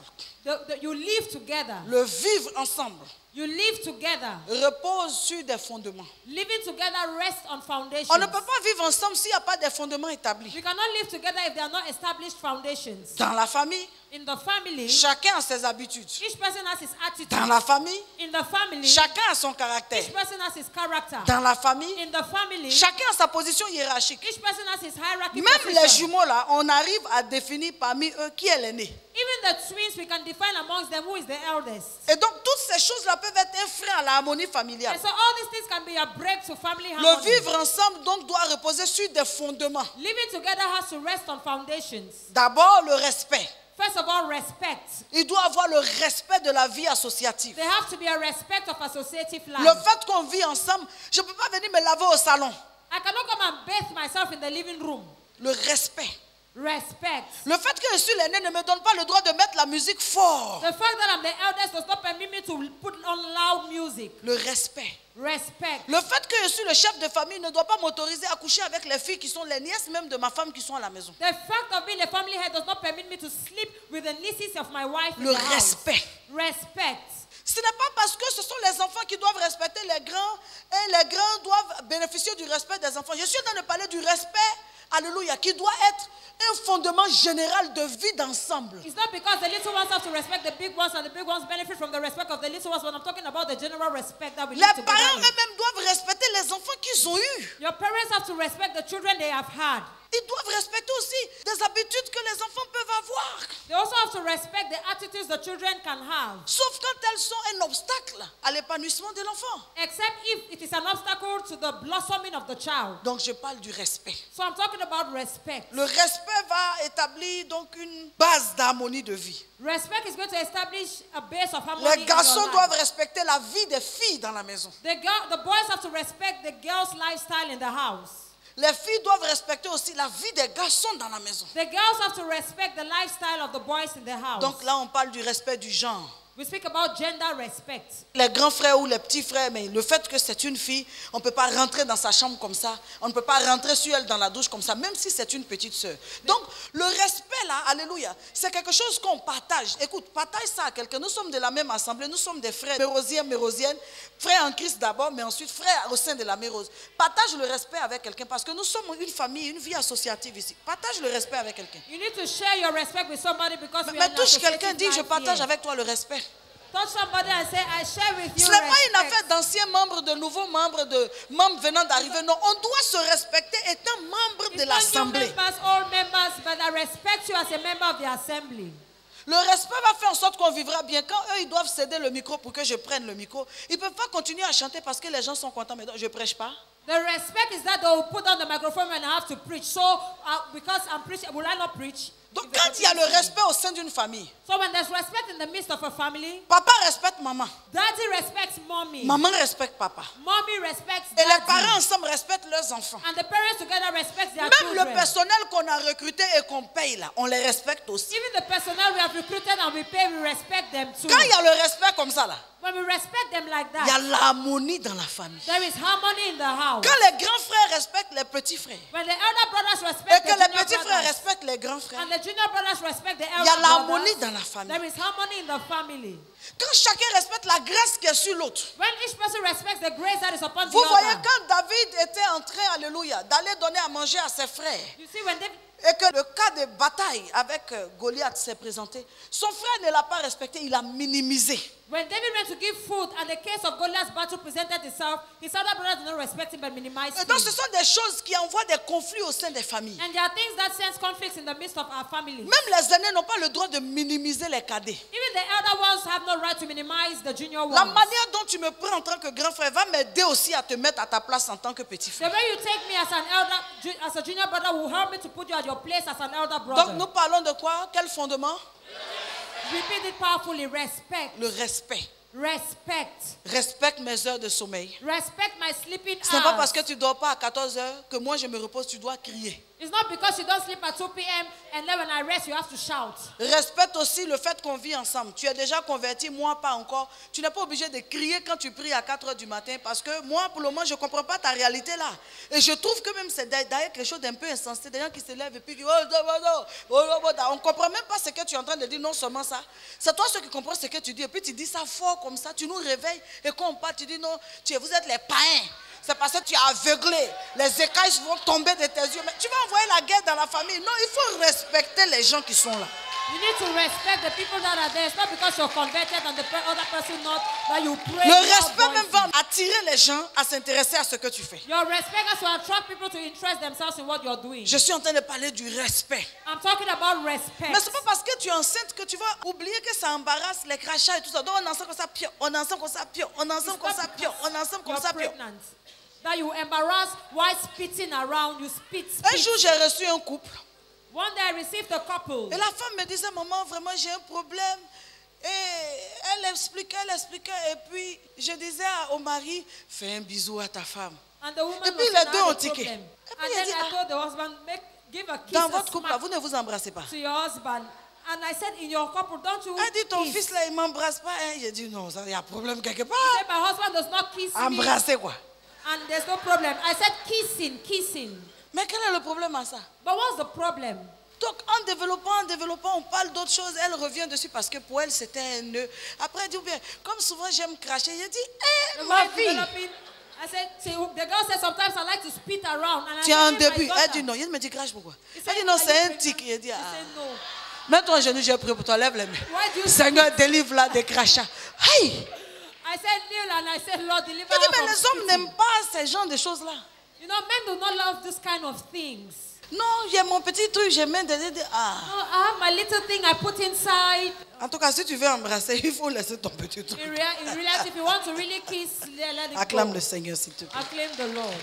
You live together. Le vivre ensemble You live together. repose sur des fondements. Living together rests on foundations. On ne peut pas vivre ensemble s'il n'y a pas de fondements établis. We cannot live together if there are not established foundations. Dans la famille, In the family, chacun a ses habitudes. each person has his attitude. Dans la famille, In the family, chacun a son caractère. each person has his character. Dans la famille, In the family, chacun a sa position hiérarchique. each person has his hierarchy. Même les position. jumeaux là, on arrive à définir parmi eux qui est l'aîné. Even the twins, we can define amongst them who is the eldest. Et donc toutes ces choses-là peuvent être un frein à la harmonie familiale. And so all these things can be a break to family Le harmony. vivre ensemble donc doit reposer sur des fondements. Living together has to rest on foundations. D'abord le respect. First of all, respect. Il doit avoir le respect de la vie associative. There have to be a respect of associative life. Le fait qu'on vit ensemble, je ne peux pas venir me laver au salon. I cannot come and bathe myself in the living room. Le respect. Respect. Le fait que je suis l'aîné ne me donne pas le droit de mettre la musique fort. The fact that I'm the eldest does not permit me to put on loud music. Le respect. Respect. Le fait que je suis le chef de famille ne doit pas m'autoriser à coucher avec les filles qui sont les nièces même de ma femme qui sont à la maison. The fact of being a family head does not permit me to sleep with the nieces of my wife in Le the house. respect. Respect. Ce n'est pas parce que ce sont les enfants qui doivent respecter les grands et les grands doivent bénéficier du respect des enfants. Je suis en train de parler du respect, alléluia, qui doit être un fondement général de vie d'ensemble. It's not because the little ones have to respect the big ones and the big ones benefit from the respect of the little ones, but I'm talking about the general respect that we Les live together parents in. eux-mêmes doivent respecter les enfants qu'ils ont eus. Your parents have to respect the children they have had. Ils doivent respecter aussi des habitudes que les enfants peuvent avoir. They also have to respect the attitudes the children can have. Sauf quand elles sont un obstacle à l'épanouissement de l'enfant. Except if it is an obstacle to the blossoming of the child. Donc je parle du respect. So I'm talking about respect. Le respect va établir donc une base d'harmonie de vie. Respect is going to establish a base of harmony Les in garçons your doivent life. respecter la vie des filles dans la maison. The boys have to respect the girls' lifestyle in the house. Les filles doivent respecter aussi la vie des garçons dans la maison. The girls have to respect the lifestyle of the boys in the house. Donc là, on parle du respect du genre. We speak about gender respect. Les grands frères ou les petits frères, mais le fait que c'est une fille, on ne peut pas rentrer dans sa chambre comme ça. On ne peut pas rentrer sur elle dans la douche comme ça, même si c'est une petite soeur. Donc, le respect là, alléluia, c'est quelque chose qu'on partage. Écoute, partage ça à quelqu'un. Nous sommes de la même assemblée, nous sommes des frères mérosiennes, frères en Christ d'abord, mais ensuite frères au sein de la mérose. Partage le respect avec quelqu'un parce que nous sommes une famille, une vie associative ici. Partage le respect avec quelqu'un. You need to share your respect with somebody because we are Mais in touche associative quelqu'un, dis je life partage here. avec toi le respect. Touch somebody and say, I share with you Ce n'est pas une respect. affaire d'anciens membres, de nouveaux membres, de membres venant d'arriver. Non, on doit se respecter étant membre de It's not new l'assemblée. members, old members, but I respect you as a member of the assembly. Le respect va faire en sorte qu'on vivra bien. Quand eux, ils doivent céder le micro pour que je prenne le micro, ils ne peuvent pas continuer à chanter parce que les gens sont contents. Mais donc, je ne prêche pas. The respect is that they will put on the microphone when I have to preach. So, because I'm preaching, will I not preach? Donc, quand il y a le respect au sein d'une famille, So when there's respect in the midst of a family, papa respecte maman, daddy respects mommy. maman respecte papa. Mommy respects Et les daddy. parents ensemble respectent leurs enfants. And the parents together respect their Même children. le personnel qu'on a recruté et qu'on paye là, on les respecte aussi. Even the personnel we have recruited and we pay, we respect them too. Quand il y a le respect comme ça là, When we respect them like il y a that, l'harmonie dans la famille. there is harmony in the house. Quand les grands frères respectent les petits frères When the elder brothers et respect que the les junior petits frères brothers, respectent les grands frères, and the junior brothers respect the il y a elder l'harmonie brothers, dans la famille. there is harmony in the family. Quand chacun respecte la grâce qui est sur l'autre. When each person respects the grace that is upon Vous the voyez, other. quand David était en train, alléluia, d'aller donner à manger à ses frères, You see, when David, et que le cas de bataille avec Goliath s'est présenté, son frère ne l'a pas respecté, il l'a minimisé. when David went to give food and the case of Goliath's battle presented itself, his other brothers did not respect him but minimized Et him. donc ce sont des choses qui envoient des conflits au sein des familles. And there are things that sense conflicts in the midst of our families. Même les aînés n'ont pas le droit de minimiser les cadets. Even the elder ones have no right to minimize the junior ones. La manière dont tu me prends en tant que grand frère va m'aider aussi à te mettre à ta place en tant que petit The frère. way you take me as an elder, as a junior brother, will help me to put you at your place as an elder brother. Donc nous parlons de quoi? Quel fondement? Repeat it powerfully. Respect. Le respect. Respect. Respecte mes heures de sommeil. Respect my sleeping Ce n'est pas hours. parce que tu ne dors pas à 14 heures que moi je me repose, tu dois crier. It's not because you don't sleep at 2 p.m. and then when I rest, you have to shout. Respecte aussi le fait qu'on vit ensemble. Tu es déjà converti, moi pas encore. Tu n'es pas obligé de crier quand tu pries à 4 heures du matin parce que moi, pour le moment, je ne comprends pas ta réalité là. Et je trouve que même c'est d'ailleurs quelque chose d'un peu insensé. Des gens qui se lèvent et puis qui on ne comprend même pas ce que tu es en train de dire, non seulement ça. C'est toi ceux qui comprends ce que tu dis. Et puis tu dis ça fort comme ça, tu nous réveilles. Et quand on parle, tu dis non, vous êtes les païens. C'est parce que tu es aveuglé. Les écailles vont tomber de tes yeux. Mais tu vas envoyer la guerre dans la famille. Non, il faut respecter les gens qui sont là. You need to respect the people that are there. It's not because you're converted and the other person not that you pray. Le respect même va attirer les gens à s'intéresser à ce que tu fais. Your respect has to attract people to interest themselves in what you're doing. Je suis en train de parler du respect. I'm talking about respect. Mais ce n'est pas parce que tu es enceinte que tu vas oublier que ça embarrasse les crachats et tout ça. Donc on ensemble comme ça, pire. On ensemble comme ça, pire. On ensemble comme ça, pire. On ensemble comme ça, pire. That you embarrass while spitting around, you spit. Un jour, j'ai reçu un couple. One day I received a couple. Et la femme me disait, maman, vraiment, j'ai un problème. Et elle expliquait. Et puis, je disais au mari, fais un bisou à ta femme. And the woman Et puis, was les deux ont tiqué. problem. Et puis, And elle then dit, I told the husband, give a kiss, dans a votre couple, smack vous ne vous embrassez pas. to your husband. And I said, in your couple, don't you Elle dit, ton kiss? fils là, il ne m'embrasse pas. Hein. J'ai dit, non, il y a un problème quelque part. He said, my husband does not kiss me. Embrasser quoi? And there's no problem. I said, kissing. Mais quel est le problème à ça? But what's the problem? Donc en développant, on parle d'autres choses. Elle revient dessus parce que pour elle, c'était un nœud. Après, elle dit, bien, comme souvent j'aime cracher, j'ai dit, hé, ma Wife fille. developing, I said, the girl said sometimes I like to spit around. And I Tu es en said, "Hey, my début. daughter." Elle dit non. Elle me dit, crache pourquoi? He Elle said, dit non, "Are c'est you un pregnant?" tic. Elle dit, He ah. said, no. Mets-toi à genoux, j'ai prié pour toi. Lève les mains. Why do you Seigneur, délivre-la des crachats. Hey! I said, kneel, and I said, Lord, deliver Je dis, her mais from les hommes spitting. n'aiment pas ces genres de choses-là. You know, men do not love this kind of things. Non, j'ai mon petit truc, j'ai mis des. Ah. No, I have my little thing I put inside. En tout cas, si tu veux embrasser, il faut laisser ton petit truc. In reality, if you want to really kiss, let it Acclame go. le Seigneur, s'il te plaît. Acclaim the Lord.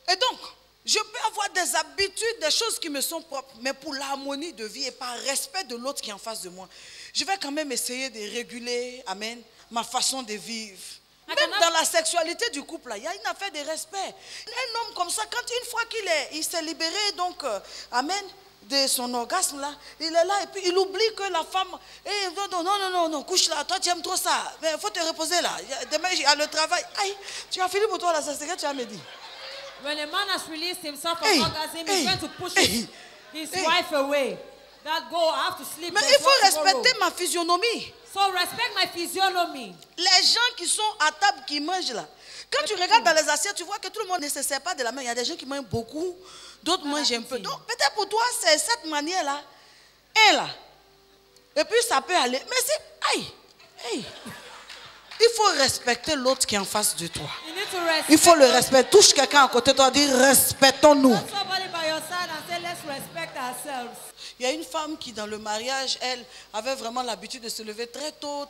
Et donc, je peux avoir des habitudes, des choses qui me sont propres, mais pour l'harmonie de vie et par respect de l'autre qui est en face de moi, je vais quand même essayer de réguler, amen, ma façon de vivre. Même dans la sexualité du couple, là, il y a une affaire de respect. Un homme comme ça, quand une fois qu'il s'est libéré, donc, amen, de son orgasme là, il est là et puis il oublie que la femme, non, couche là, toi tu aimes trop ça, mais il faut te reposer là, demain il y a le travail. Aïe, tu as fini pour toi là, c'est ce que tu as me dit. When a man has released himself from orgasm, he's going to push his wife away. That go, I have to sleep. Mais il faut respecter ma physionomie. So respect my physiognomy. Les gens qui sont à table, qui mangent là, quand tu regardes dans les assiettes, tu vois que tout le monde ne se sert pas de la main. Il y a des gens qui mangent beaucoup, d'autres mangent un peu. Donc peut-être pour toi, c'est cette manière-là. Et là. Et puis ça peut aller. Mais c'est... Aïe. Il faut respecter l'autre qui est en face de toi. Il faut le respecter. Touche quelqu'un à côté de toi, dis respectons-nous. Il y a une femme qui dans le mariage, elle avait vraiment l'habitude de se lever très tôt,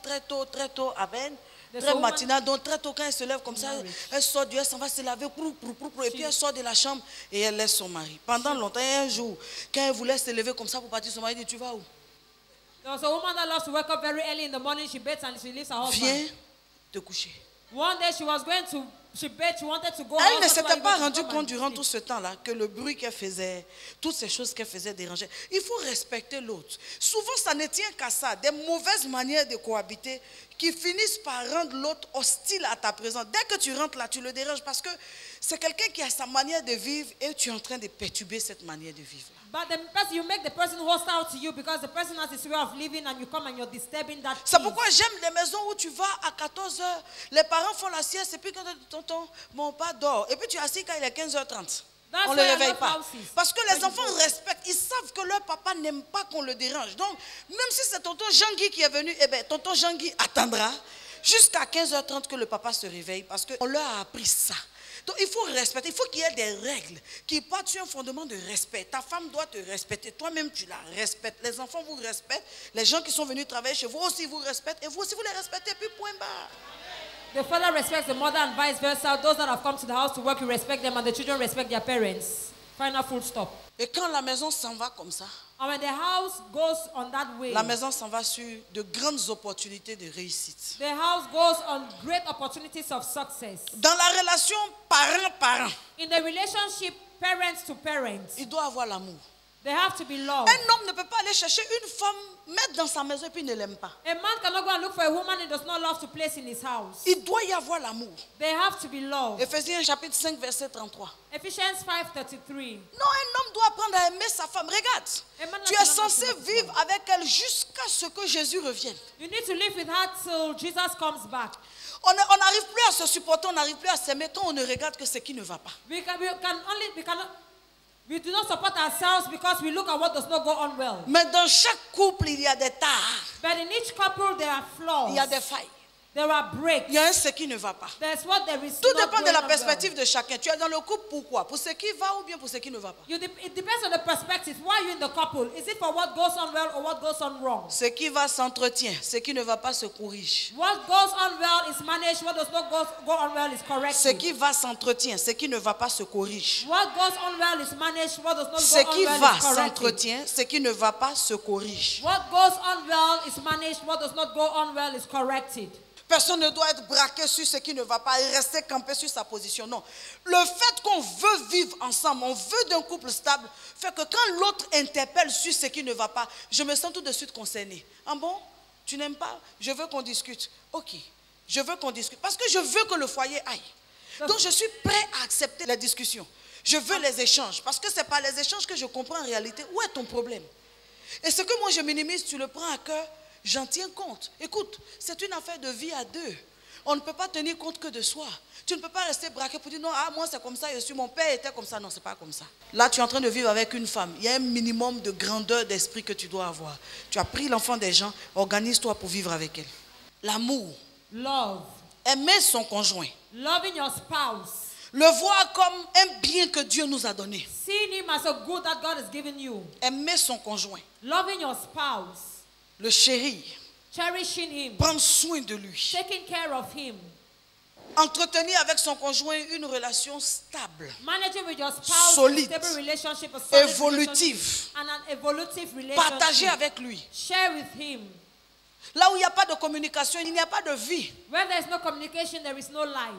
à peine, très matinale. Donc très tôt quand elle se lève comme ça, elle sort du, elle s'en va se laver, et puis elle sort de la chambre et elle laisse son mari. Pendant longtemps, un jour, quand elle voulait se lever comme ça pour partir, son mari dit, tu vas où? There was a woman that loves to wake up very early in the morning. She bathes and she leaves her husband. Viens te coucher. One day she was going to, she wanted to go. Elle ne s'était pas rendue compte durant tout ce temps-là que le bruit qu'elle faisait, toutes ces choses qu'elle faisait dérangeaient. Il faut respecter l'autre. Souvent, ça ne tient qu'à ça, des mauvaises manières de cohabiter qui finissent par rendre l'autre hostile à ta présence. Dès que tu rentres là, tu le déranges parce que c'est quelqu'un qui a sa manière de vivre et tu es en train de perturber cette manière de vivre. But you make the person hostile to you because the person has his way of living and you come and you're disturbing that. C'est pourquoi j'aime les maisons où tu vas à 14h, les parents font la sieste et puis quand tonton, mon père dort. Et puis tu es assis quand il est 15h30. On ne le réveille pas. Parce que les enfants respectent, ils savent que leur papa n'aime pas qu'on le dérange. Donc, même si c'est tonton Jean-Guy qui est venu, eh bien, tonton Jean-Guy attendra jusqu'à 15h30 que le papa se réveille parce qu'on leur a appris ça. Donc il faut respecter, il faut qu'il y ait des règles qui partent sur un fondement de respect. Ta femme doit te respecter, toi-même tu la respectes. Les enfants vous respectent, les gens qui sont venus travailler chez vous aussi vous respectent et vous aussi vous les respectez, puis point barre. The father respects the mother and vice versa. Those that have come to the house to work, you respect them and the children respect their parents. Final full stop. Et quand la maison s'en va comme ça, and when the house goes on that way, la maison s'en va sur de grandes opportunités de réussite. The house goes on great opportunities of success. Dans la relation parent-parent, in the relationship parents to parents, il doit avoir l'amour. They have to be loved. Un homme ne peut pas aller chercher une femme, mettre dans sa maison et puis il ne l'aime pas. A man cannot go and look for a woman he does not love to place in his house. Il doit y avoir l'amour. They have to be loved. Éphésiens chapitre 5 verset 33. Ephesians 5:33. Non, un homme doit apprendre à aimer sa femme. Regarde, tu es censé vivre avec elle jusqu'à ce que Jésus revienne. You need to live with her till Jesus comes back. On n'arrive plus à se supporter, on n'arrive plus à s'aimer quand on ne regarde que ce qui ne va pas. We do not support ourselves because we look at what does not go on well. Mais dans chaque couple, il y a des tares. But in each couple, there are flaws. Il y a des failles. There are breaks. Il y a ce qui ne va pas. There's what there is. Tout dépend de la perspective de chacun. Tu es dans le couple pourquoi? Pour ce qui va ou bien pour ce qui ne va pas? It depends on the perspective. Why are you in the couple? Is it for what goes on well or what goes on wrong? Ce qui va s'entretient, ce qui ne va pas se corrige. What goes on well is managed. What does not go on well is corrected. Ce qui va s'entretient, ce qui ne va pas se corrige. What goes on well is managed. What does not Ce go on qui well va is corrected. s'entretient, ce qui ne va pas se corrige. What goes on well is managed. What does not go on well is corrected. Personne ne doit être braqué sur ce qui ne va pas et rester campé sur sa position. Non. Le fait qu'on veut vivre ensemble, on veut d'un couple stable, fait que quand l'autre interpelle sur ce qui ne va pas, je me sens tout de suite concerné. Ah bon? Tu n'aimes pas? Je veux qu'on discute. Ok. Je veux qu'on discute. Parce que je veux que le foyer aille. Donc je suis prêt à accepter la discussion. Je veux les échanges. Parce que ce n'est pas les échanges que je comprends en réalité. Où est ton problème? Et ce que moi je minimise, tu le prends à cœur. J'en tiens compte. Écoute, c'est une affaire de vie à deux. On ne peut pas tenir compte que de soi. Tu ne peux pas rester braqué pour dire non, ah, moi c'est comme ça, mon père était comme ça. Non, c'est pas comme ça. Là, tu es en train de vivre avec une femme. Il y a un minimum de grandeur d'esprit que tu dois avoir. Tu as pris l'enfant des gens, organise-toi pour vivre avec elle. L'amour. Love. Aimer son conjoint. Loving your spouse. Le voir comme un bien que Dieu nous a donné. Seeing him as a good that God has given you. Aimer son conjoint. Loving your spouse. Le chérir. Cherishing him. Prendre soin de lui. Taking care of him. Entretenir avec son conjoint une relation stable. Managing with your spouse, solide. A stable relationship, a solid évolutive. And an evolutive relationship. Partager avec lui. Share with him. Là où il n'y a pas de communication, il n'y a pas de vie. Where there is no communication, there is no life.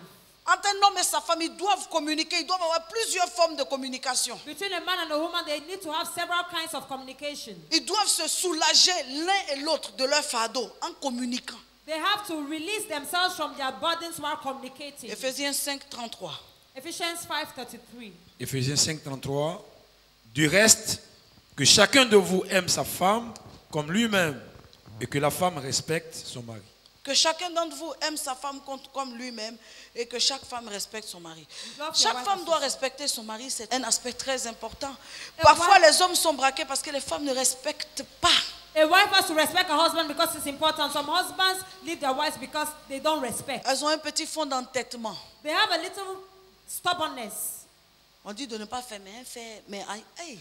Entre un homme et sa femme, ils doivent communiquer. Ils doivent avoir plusieurs formes de communication. Between a man and a woman, they need to have several kinds of communication. Ils doivent se soulager l'un et l'autre de leur fardeau en communiquant. They have to release themselves from their burdens while communicating. Éphésiens 5, 33. Ephesians 5:33. Éphésiens 5, 33. Du reste, que chacun de vous aime sa femme comme lui-même et que la femme respecte son mari. Que chacun d'entre vous aime sa femme comme lui-même et que chaque femme respecte son mari. Chaque femme doit respecter son mari, c'est un aspect très important. Parfois, les hommes sont braqués parce que les femmes ne respectent pas. A wife has to respect her husband because it's important. Some husbands leave their wives because they don't respect. Elles ont un petit fond d'entêtement. They have a little stubbornness. On dit de ne pas faire, mais elle fait, mais aïe.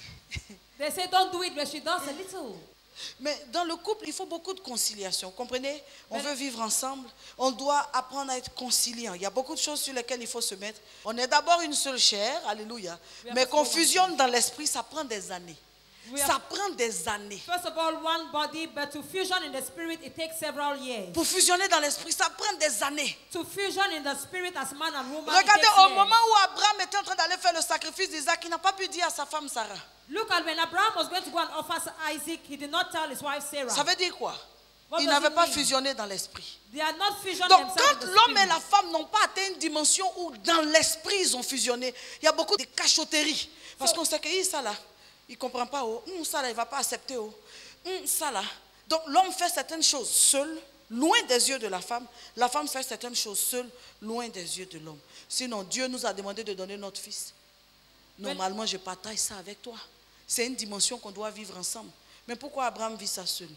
They say don't do it, but she does a little. Mais dans le couple, il faut beaucoup de conciliation. Vous comprenez? On veut vivre ensemble. On doit apprendre à être conciliant. Il y a beaucoup de choses sur lesquelles il faut se mettre. On est d'abord une seule chair, alléluia. Mais qu'on fusionne dans l'esprit, ça prend des années. Ça prend des années. First of all, one body, but to fusion in the spirit, it takes several years. Pour fusionner dans l'esprit, ça prend des années. To fusion in the spirit as man and woman. Regardez, au moment où Abraham était en train d'aller faire le sacrifice d'Isaac, il n'a pas pu dire à sa femme Sarah. Look at when Abraham was going to go and offer Isaac, he did not tell his wife Sarah. Ça veut dire quoi? What Ils does n'avaient it pas mean? fusionné dans l'esprit. They are not fusioned Donc themselves quand in the l'homme et spirit. la femme n'ont pas atteint une dimension où dans l'esprit ils ont fusionné, il y a beaucoup de cachotteries. Parce qu'on sait que ça là, il ne comprend pas. Ça là, il ne va pas accepter. Ça là. Donc l'homme fait certaines choses seul, loin des yeux de la femme. La femme fait certaines choses seule, loin des yeux de l'homme. Sinon Dieu nous a demandé de donner notre fils. Normalement je partage ça avec toi. C'est une dimension qu'on doit vivre ensemble. Mais pourquoi Abraham vit ça seul?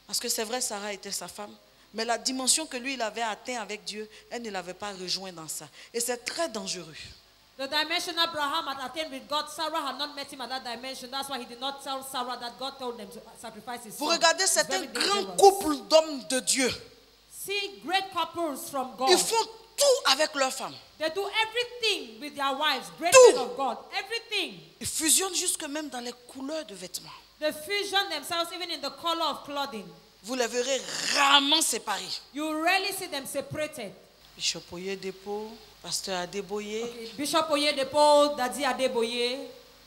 Parce que c'est vrai, Sarah était sa femme. Mais la dimension que lui, il avait atteint avec Dieu, elle ne l'avait pas rejoint dans ça. Et c'est très dangereux. The dimension Abraham had attained with God, Sarah had not met him at that dimension. That's why he did not tell Sarah that God told them to sacrifice his son. Vous regardez, It's c'est un very grand dangerous. couple d'hommes de Dieu. See great couples from God. Ils font tout avec leur femme. They do everything with their wives. Great Tout. men of God. Everything. Ils fusionnent jusque même dans les couleurs de vêtements. They fusion themselves even in the color of clothing. Vous les verrez rarement séparés. You rarely see them separated. Bishop Oyedepo, Pasteur Adeboye, Okay. Bishop Oyedepo, Daddy Adeboye,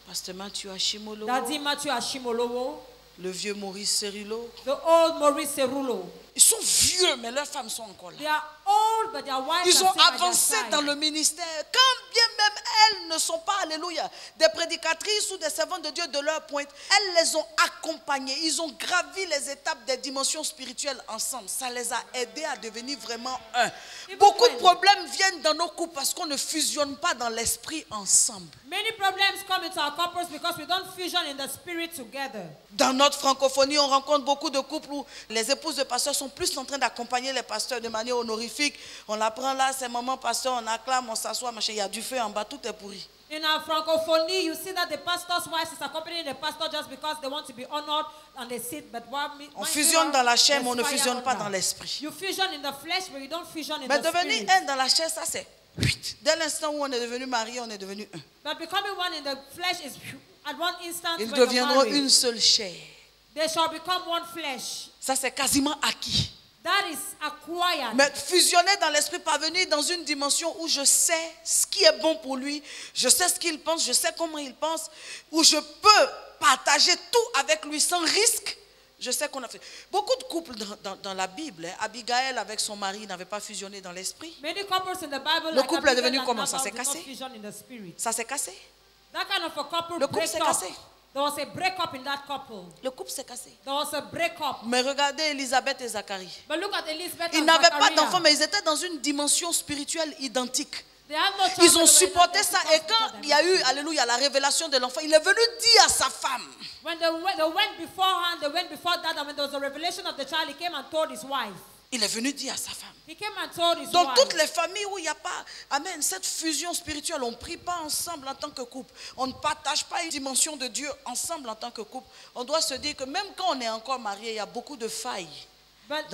Pasteur Mathieu Ashimolo, Daddy Matthew Ashimolowo, le vieux Maurice Cerullo. the old Maurice Cerullo. Ils sont vieux, mais leurs femmes sont encore là. They are old, but their wives Ils are ont still by their avancé side. dans le ministère. Quand bien même elles ne sont pas, alléluia, des prédicatrices ou des servantes de Dieu de leur pointe, elles les ont accompagnées. Ils ont gravi les étapes des dimensions spirituelles ensemble. Ça les a aidés à devenir vraiment un. Beaucoup de problèmes viennent dans nos couples parce qu'on ne fusionne pas dans l'esprit ensemble. Many problems come into our couples because we don't fusion in the spirit together. Dans notre francophonie, on rencontre beaucoup de couples où les épouses de pasteurs sont plus en train d'accompagner les pasteurs de manière honorifique. On la prend là, c'est maman pasteur, on acclame, on s'assoit, machin, il y a du feu en bas, tout est pourri. In our francophonie, you see that the pastor's wife is accompanying the pastor just because they want to be honored and they sit. But On fusionne dans la chair, mais on ne fusionne pas dans l'esprit. You fusion in the flesh, but you don't fusion in Mais the devenir spirit. un dans la chair, ça c'est. Dès l'instant où on est devenu marié, on est devenu un. But becoming one in the flesh is at one instant Ils when you're deviendront married. une seule chair. They shall become one flesh. Ça c'est quasiment acquis. That is acquired. Mais fusionner dans l'esprit, parvenir dans une dimension où je sais ce qui est bon pour lui, je sais ce qu'il pense, je sais comment il pense, où je peux partager tout avec lui sans risque. Je sais qu'on a fait. Beaucoup de couples dans la Bible, Abigail avec son mari n'avaient pas fusionné dans l'esprit. Many couples in the Bible, Le like couple est Abigail devenu and comment? Ça Nabal, s'est did not cassé. fusion in the spirit. Ça s'est cassé. That kind of a couple Le couple break s'est up. cassé. There was a breakup in that couple. Le couple s'est cassé. There was a breakup. Mais regardez Élisabeth et Zacharie. But look at Elizabeth Ils and n'avaient pas Zachariah. d'enfants, mais ils étaient dans une dimension spirituelle identique. They have no child, Ils ont but they were supporté in ça. the Et quand il y a eu, alléluia, la révélation de l'enfant, il est venu dire à sa femme. When they went beforehand, they went before that, and when there was a revelation of the child, he came and told his wife. Il est venu dire à sa femme. He came and told his Dans wife. toutes les familles où il n'y a pas, amen, cette fusion spirituelle, on ne prie pas ensemble en tant que couple. On ne partage pas une dimension de Dieu ensemble en tant que couple. On doit se dire que même quand on est encore marié, il y a beaucoup de failles. But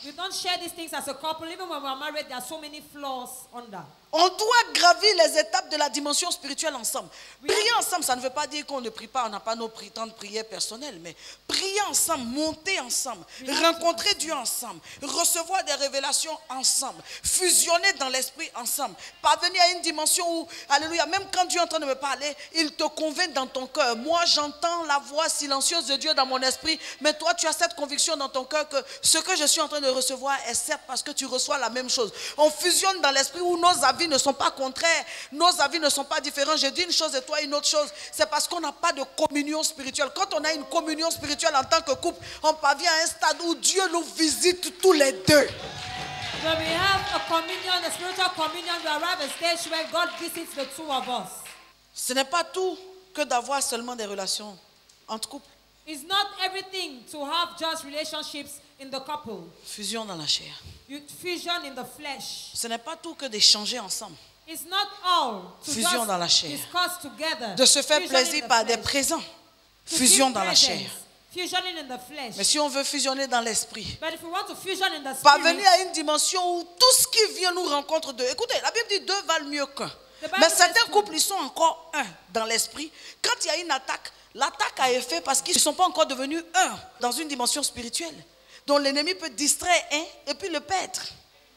we don't share these things as a couple. Even when we're married, there are so many flaws on that. On doit gravir les étapes de la dimension spirituelle ensemble. Prier ensemble, ça ne veut pas dire qu'on ne prie pas, on n'a pas nos temps de prière personnels, mais prier ensemble, monter ensemble, rencontrer Dieu ensemble, recevoir des révélations ensemble, fusionner dans l'esprit ensemble, parvenir à une dimension où, alléluia, même quand Dieu est en train de me parler, il te convainc dans ton cœur. Moi, j'entends la voix silencieuse de Dieu dans mon esprit, mais toi, tu as cette conviction dans ton cœur que ce que je suis en train de recevoir est certes parce que tu reçois la même chose. On fusionne dans l'esprit où nos avis ne sont pas contraires, nos avis ne sont pas différents. Je dis une chose et toi une autre chose. C'est parce qu'on n'a pas de communion spirituelle. Quand on a une communion spirituelle en tant que couple, on parvient à un stade où Dieu nous visite tous les deux. When we have a communion, a spiritual communion, we arrive at a stage where God visits the two of us. Ce n'est pas tout que d'avoir seulement des relations entre couples. It's not everything to have just relationships in the couple. Fusion dans la chair. You fusion in the flesh. Ce n'est pas tout que d'échanger ensemble. It's not all to Fusion just dans la chair. discuss together. De se faire Fusion in plaisir the par des flesh. présents. To Fusion give dans la chair. presents. Fusioning in the flesh. Mais si on veut fusionner dans l'esprit, But if we want to fusion in the spirit, parvenir à une dimension où tout ce qui vient nous rencontre deux. Écoutez, la Bible dit deux valent mieux qu'un. Mais certains couples, ils sont encore un dans l'esprit. Quand il y a une attaque, l'attaque a effet parce qu'ils ne sont pas encore devenus un dans une dimension spirituelle. Donc l'ennemi peut distraire un et puis le perdre.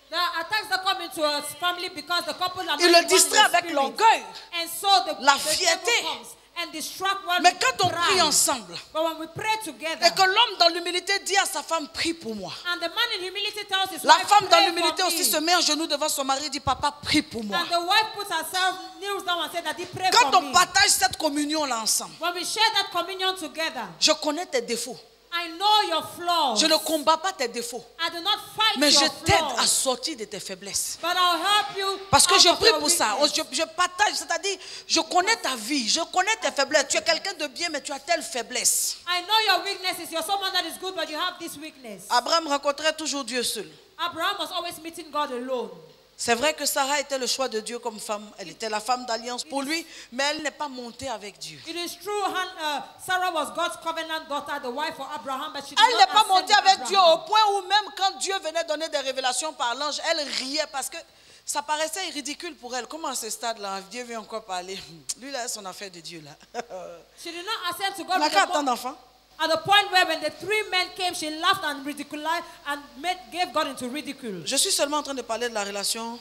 there are attacks that come into a family because the couple are Il not le distrait one in the avec spirit. l'orgueil, And so la the fierté. devil comes and distract one Mais with quand on prie pride. ensemble But when we pray together, et que l'homme dans l'humilité dit à sa femme, prie pour moi. and the man in humility tells his La wife, femme dans "Pray l'humilité for aussi me." se met à genoux devant son mari et dit, papa, prie pour moi. And the wife puts herself, kneels down and says that he pray Quand for on me. partage cette communion-là ensemble, When we share that communion together, je connais tes défauts. I know your flaws. Je ne combats pas tes défauts, I do not fight mais your je t'aide flaws. à sortir de tes faiblesses. But I'll help you Parce que out je of prie your pour ça. weakness. Je partage, c'est-à-dire, je connais ta vie, je connais tes faiblesses. Tu es quelqu'un de bien, mais tu as telle faiblesse. I know your weaknesses. You're someone that is good, but you have this weakness. Abraham rencontrait toujours Dieu seul. Abraham was always meeting God alone. C'est vrai que Sarah était le choix de Dieu comme femme. Elle était la femme d'alliance pour lui, mais elle n'est pas montée avec Dieu. It is true, Sarah was God's covenant daughter, the wife of Abraham, but she did Elle n'est not pas ascend montée with avec Dieu Abraham. au point où même quand Dieu venait donner des révélations par l'ange, elle riait parce que ça paraissait ridicule pour elle. Comment à ce stade-là, Dieu vient encore parler? Lui, là, son affaire de Dieu, là. She did not ascend to On God n'a with qu'à the attendre d'enfant. at the point where when the three men came, she laughed and ridiculized and gave God into ridicule. Je suis seulement en train de parler de la relation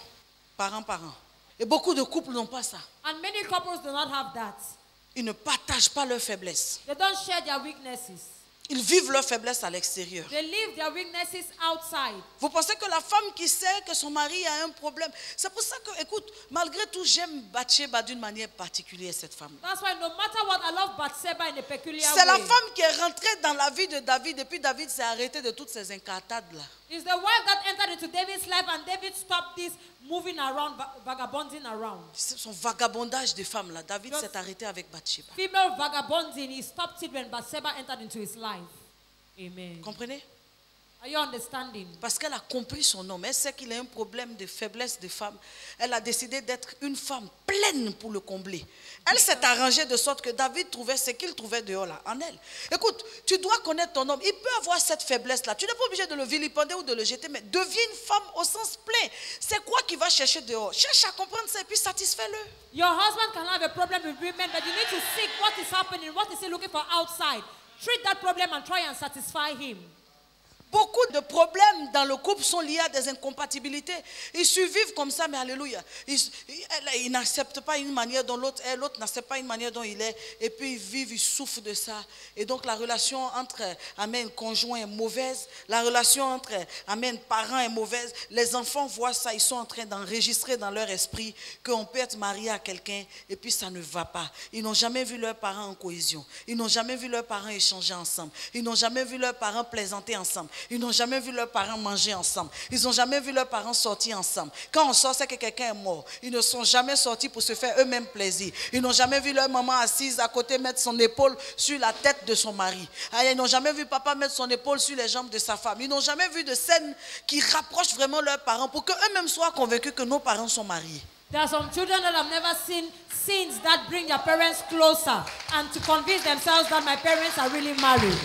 parent-parent. Et beaucoup de couples n'ont pas ça. And many couples do not have that. Ils ne partagent pas leurs faiblesses. They don't share their weaknesses. Ils vivent leurs faiblesses à l'extérieur. They leave their weaknesses outside. Vous pensez que la femme qui sait que son mari a un problème, c'est pour ça que, écoute, malgré tout, j'aime Bathsheba d'une manière particulière, cette femme. That's why no matter what, I love Bathsheba in a peculiar C'est la way. femme qui est rentrée dans la vie de David et puis David s'est arrêté de toutes ces incartades-là. It's the wife that entered into David's life and David stopped this moving around, vagabonding around. Son vagabondage de femme là, David s'est arrêté avec Bathsheba. Female vagabonding, he stopped it when Bathsheba entered into his life. Amen. Comprenez? Are you understanding? Parce qu'elle a compris son homme. Elle sait qu'il a un problème de faiblesse de femme. Elle a décidé d'être une femme pleine pour le combler. Elle s'est arrangée de sorte que David trouvait ce qu'il trouvait dehors là, en elle. Écoute, tu dois connaître ton homme. Il peut avoir cette faiblesse-là. Tu n'es pas obligé de le vilipender ou de le jeter, mais deviens une femme au sens plein. C'est quoi qu'il va chercher dehors? Cherche à comprendre ça et puis satisfais-le. Your husband can have a problem with women, but you need to seek what is happening, what is he looking for outside. Treat that problem and try and satisfy him. Beaucoup de problèmes dans le couple sont liés à des incompatibilités. Ils survivent comme ça, mais alléluia. Ils n'acceptent pas une manière dont l'autre est, l'autre n'accepte pas une manière dont il est. Et puis ils vivent, ils souffrent de ça. Et donc la relation entre, amen, conjoint est mauvaise. La relation entre, amen, parents est mauvaise. Les enfants voient ça, ils sont en train d'enregistrer dans leur esprit qu'on peut être marié à quelqu'un et puis ça ne va pas. Ils n'ont jamais vu leurs parents en cohésion. Ils n'ont jamais vu leurs parents échanger ensemble. Ils n'ont jamais vu leurs parents plaisanter ensemble. Ils n'ont jamais vu leurs parents manger ensemble. Ils n'ont jamais vu leurs parents sortir ensemble. Quand on sort, c'est que quelqu'un est mort. Ils ne sont jamais sortis pour se faire eux-mêmes plaisir. Ils n'ont jamais vu leur maman assise à côté mettre son épaule sur la tête de son mari. Ils n'ont jamais vu papa mettre son épaule sur les jambes de sa femme. Ils n'ont jamais vu de scène qui rapproche vraiment leurs parents pour qu'eux-mêmes soient convaincus que nos parents sont mariés. There are some children that have never seen scenes that bring their parents closer and to convince themselves that my parents are really married.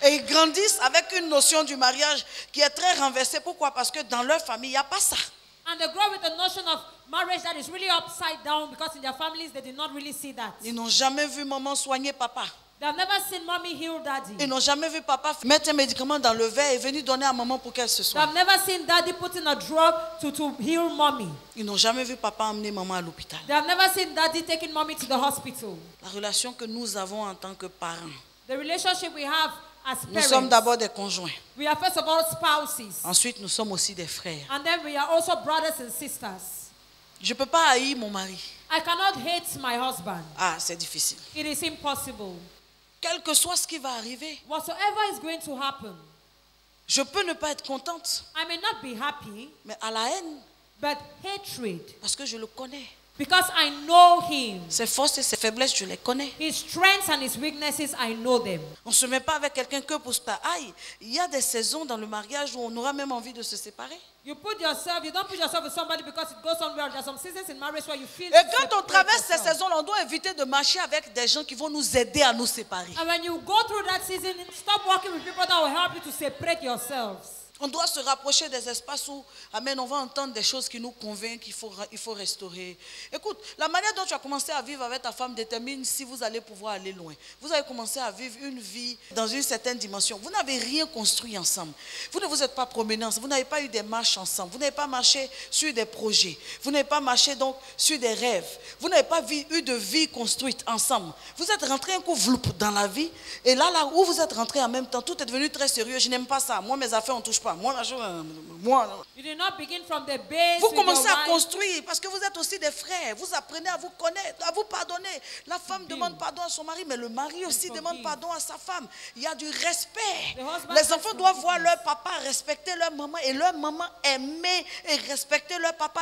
Et ils grandissent avec une notion du mariage qui est très renversée. Pourquoi? Parce que dans leur famille, il n'y a pas ça. And they grow with the notion of marriage that is really upside down because in their families they did not really see that. Ils n'ont jamais vu maman soigner papa. They have never seen mommy heal daddy. Ils n'ont jamais vu papa mettre un médicament dans le verre et venir donner à maman pour qu'elle se They soigne. have never seen daddy putting a drug to heal mommy. Ils n'ont jamais vu papa emmener maman à l'hôpital. They have never seen daddy taking mommy to the hospital. La relation que nous avons en tant que parents. The relationship we have as Nous parents. sommes d'abord des conjoints. We are first of all spouses. Ensuite, nous sommes aussi des frères. And then we are also brothers and sisters. Je ne peux pas haïr mon mari. I cannot hate my husband. Ah, c'est difficile. It is impossible. Quel que soit ce qui va arriver, Whatsoever is going to happen, je peux ne pas être contente, I may not be happy, mais à la haine, but hatred, parce que je le connais. because I know him. Ses forces et ses faiblesses, je les connais. His strengths and his weaknesses, I know them. On ne se met pas avec quelqu'un que pour se faire. Aïe, il y a des saisons dans le mariage où on aura même envie de se séparer. You don't put yourself with somebody because it goes on well. There are some seasons in marriage where you feel. Et quand on traverse ces saisons-là, on doit éviter de marcher avec des gens qui vont nous aider à nous séparer. And when you go through that season, stop walking with people that will help you to separate yourselves. On doit se rapprocher des espaces où, amen, on va entendre des choses qui nous convainquent qu'il faut restaurer. Écoute, la manière dont tu as commencé à vivre avec ta femme détermine si vous allez pouvoir aller loin. Vous avez commencé à vivre une vie dans une certaine dimension. Vous n'avez rien construit ensemble. Vous ne vous êtes pas promenés ensemble. Vous n'avez pas eu des marches ensemble. Vous n'avez pas marché sur des projets. Vous n'avez pas marché donc sur des rêves. Vous n'avez pas eu de vie construite ensemble. Vous êtes rentré un coup vloup dans la vie. Et là où vous êtes rentré en même temps, tout est devenu très sérieux. Je n'aime pas ça. Moi, mes affaires, on ne touche pas. Moi, You did not begin from the base. vous commencez à construire parce que vous êtes aussi des frères. Vous apprenez à vous connaître, à vous pardonner. La femme demande pardon à son mari, mais le mari aussi demande pardon à sa femme. Il y a du respect. Les enfants doivent voir leur papa respecter leur maman et leur maman aimer et respecter leur papa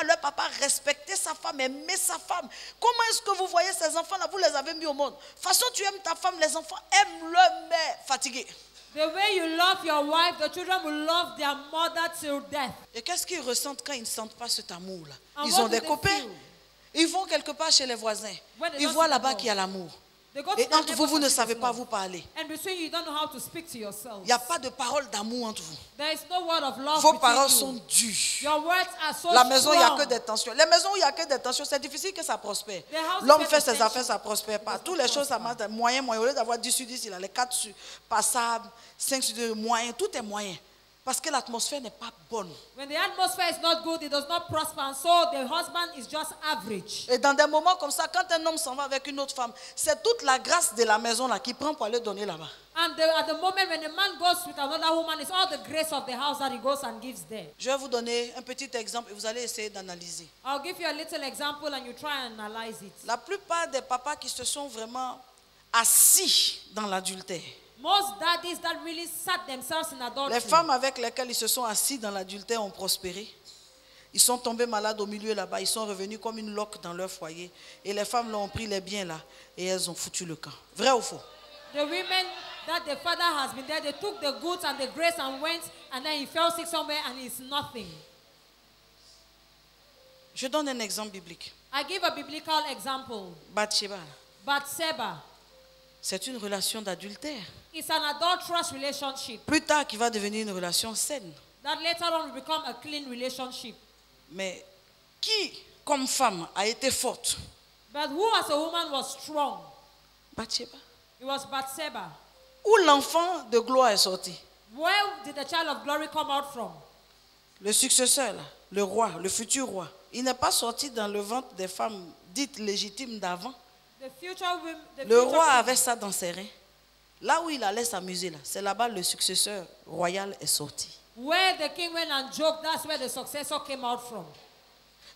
respecter sa femme, aimer sa femme. Comment est-ce que vous voyez ces enfants-là? Vous les avez mis au monde. De toute façon, tu aimes ta femme, les enfants aiment leur mère fatiguée. The way you love your wife, the children will love their mother till death. Et qu'est-ce qu'ils ressentent quand ils ne sentent pas cet amour-là? And Ils what ont do des they copains. feel? Ils vont quelque part chez les voisins. When they Ils don't voient see là-bas the qu'il y a l'amour. They go to Et their entre vous, vous ne neighbors savez and pas love. vous parler. And between you, you don't know how to speak to yourselves. Il n'y a pas de parole d'amour entre vous. There is no word of love Vos between paroles you. sont dures. Your words are so La maison, il n'y a strong. que des tensions. Les maisons où il n'y a que des tensions, c'est difficile que ça prospère. The house L'homme is fait very ses tension. affaires, ça ne prospère pas. Toutes les choses, ça marche moyen. Au lieu d'avoir 10 sur 10, il a les 4 sur passables, 5 sur 2, moyen. Tout est moyen. Parce que l'atmosphère n'est pas bonne. When the atmosphere is not good, it does not prosper. And so the husband is just average. Et dans des moments comme ça, quand un homme s'en va avec une autre femme, c'est toute la grâce de la maison là qui prend pour aller donner là-bas. And at the moment when a man goes with another woman, it's all the grace of the house that he goes and gives there. Je vais vous donner un petit exemple et vous allez essayer d'analyser. I'll give you a little example and you try and analyze it. La plupart des papas qui se sont vraiment assis dans l'adultère, Most daddies that really sat themselves in adultery. les femmes avec lesquelles ils se sont assis dans l'adultère ont prospéré. Ils sont tombés malades au milieu là-bas. Ils sont revenus comme une loque dans leur foyer. Et les femmes leur ont pris les biens là et elles ont foutu le camp. Vrai ou faux? The women that the father has been there, they took the goods and the grace and went, and then he fell sick somewhere and it's nothing. Je donne un exemple biblique. I give a biblical example. Bathsheba, Bathsheba. c'est une relation d'adultère. It's an adulterous relationship Plus tard, qui va devenir une relation saine. that later on will become a clean relationship. Mais qui, comme femme, a été forte? But who as a woman was strong? Bathsheba. It was Bathsheba. Où l'enfant de gloire est sorti? Where did the child of glory come out from? Le successeur, là, le roi, le futur roi. Il n'est pas sorti dans le ventre des femmes dites légitimes d'avant. The future women. Le roi avait ça dans ses reins. Là où il allait s'amuser, là, c'est là-bas le successeur royal est sorti. Where the king went and joked, that's where the successor came out from.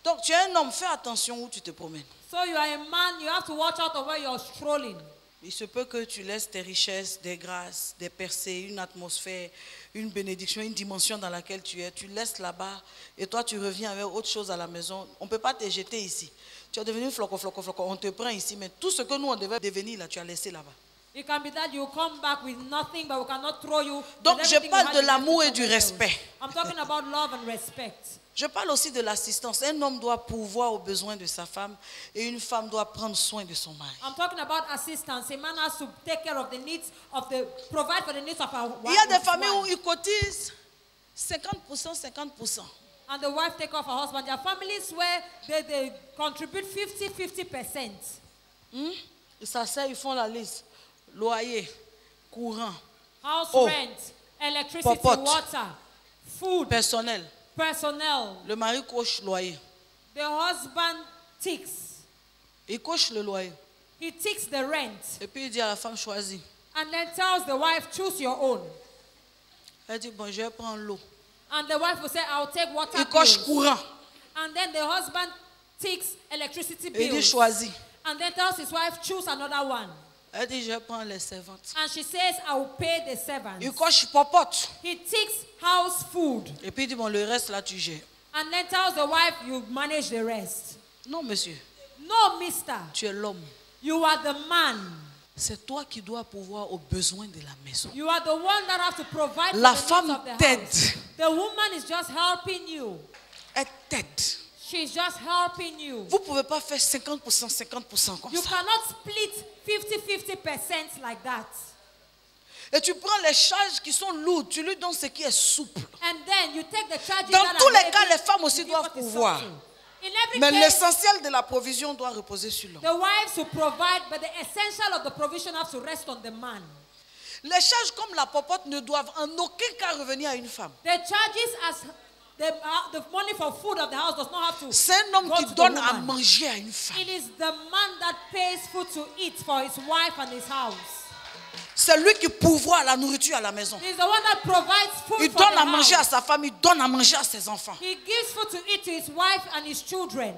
Donc tu es un homme, fais attention où tu te promènes. So you are a man, you have to watch out of where you're strolling. Il se peut que tu laisses tes richesses, des grâces, des percées, une atmosphère, une bénédiction, une dimension dans laquelle tu es. Tu laisses là-bas et toi tu reviens avec autre chose à la maison. On ne peut pas te jeter ici. Tu es devenu floco. On te prend ici, mais tout ce que nous on devait devenir là, tu as laissé là-bas. It can be that you come back with nothing, but we cannot throw you. Donc with je everything parle you de had in l'amour et life to du somewhere else. respect. I'm talking about love and respect. Je parle aussi de l'assistance. Un homme doit pourvoir aux besoins de sa femme et une femme doit prendre soin de son mari. I'm talking about assistance. A man has to take care of the needs provide for the needs of our wife. Il y a des familles où ils cotisent 50%, 50%. and the wife take off her husband. There are families where they contribute 50%. Ils s'asseyent, ils font la liste. Loyer, courant, House Oh. rent, electricity, Popote. water, food, personnel. personnel. Le mari coche loyer. The husband ticks. Il coche le loyer. He ticks the rent. Et puis il dit à la femme, choisis. And then tells the wife, choose your own. Elle dit, bon, je vais prendre l'eau. And the wife will say, I'll take water Il coche bills. courant. And then the husband takes electricity Et il dit, bills. choisis. And then tells his wife, choose another one. Elle dit, je vais prendre les servantes. And she says, I will pay the servants. Il coche popote. He takes house food. Et puis il dit, bon, le reste là, tu gères. And then tells the wife, you manage the rest. Non, monsieur, No, mister. tu es l'homme. You are the man. C'est toi qui dois pouvoir aux besoins de la maison. You are the one that have to provide La for the femme needs of the t'aide. house. The woman is just helping you. Elle t'aide. She's just helping you. Vous ne pouvez pas faire 50%, 50% comme You ça. cannot split 50% like that. Et tu prends les charges qui sont lourdes, tu lui donnes ce qui est souple. And then you take the charges Dans that tous are les heavy, cas, les femmes aussi you give doivent what is pouvoir. subtle. In every Mais case, l'essentiel de la provision doit reposer sur l'homme. the wives will provide, but the essential of the provision has to rest on the man. Les charges comme la popote ne doivent en aucun cas revenir à une femme. The charges as the money for food of the house does not have to C'est un homme go qui to the donne à woman. manger à une femme. It is the man that pays food to eat for his wife and his house. C'est lui qui pourvoit la nourriture à la maison. He's the one that provides food Il for donne the à manger à house. sa femme, il donne à manger à ses enfants. He gives food to eat to his wife and his children.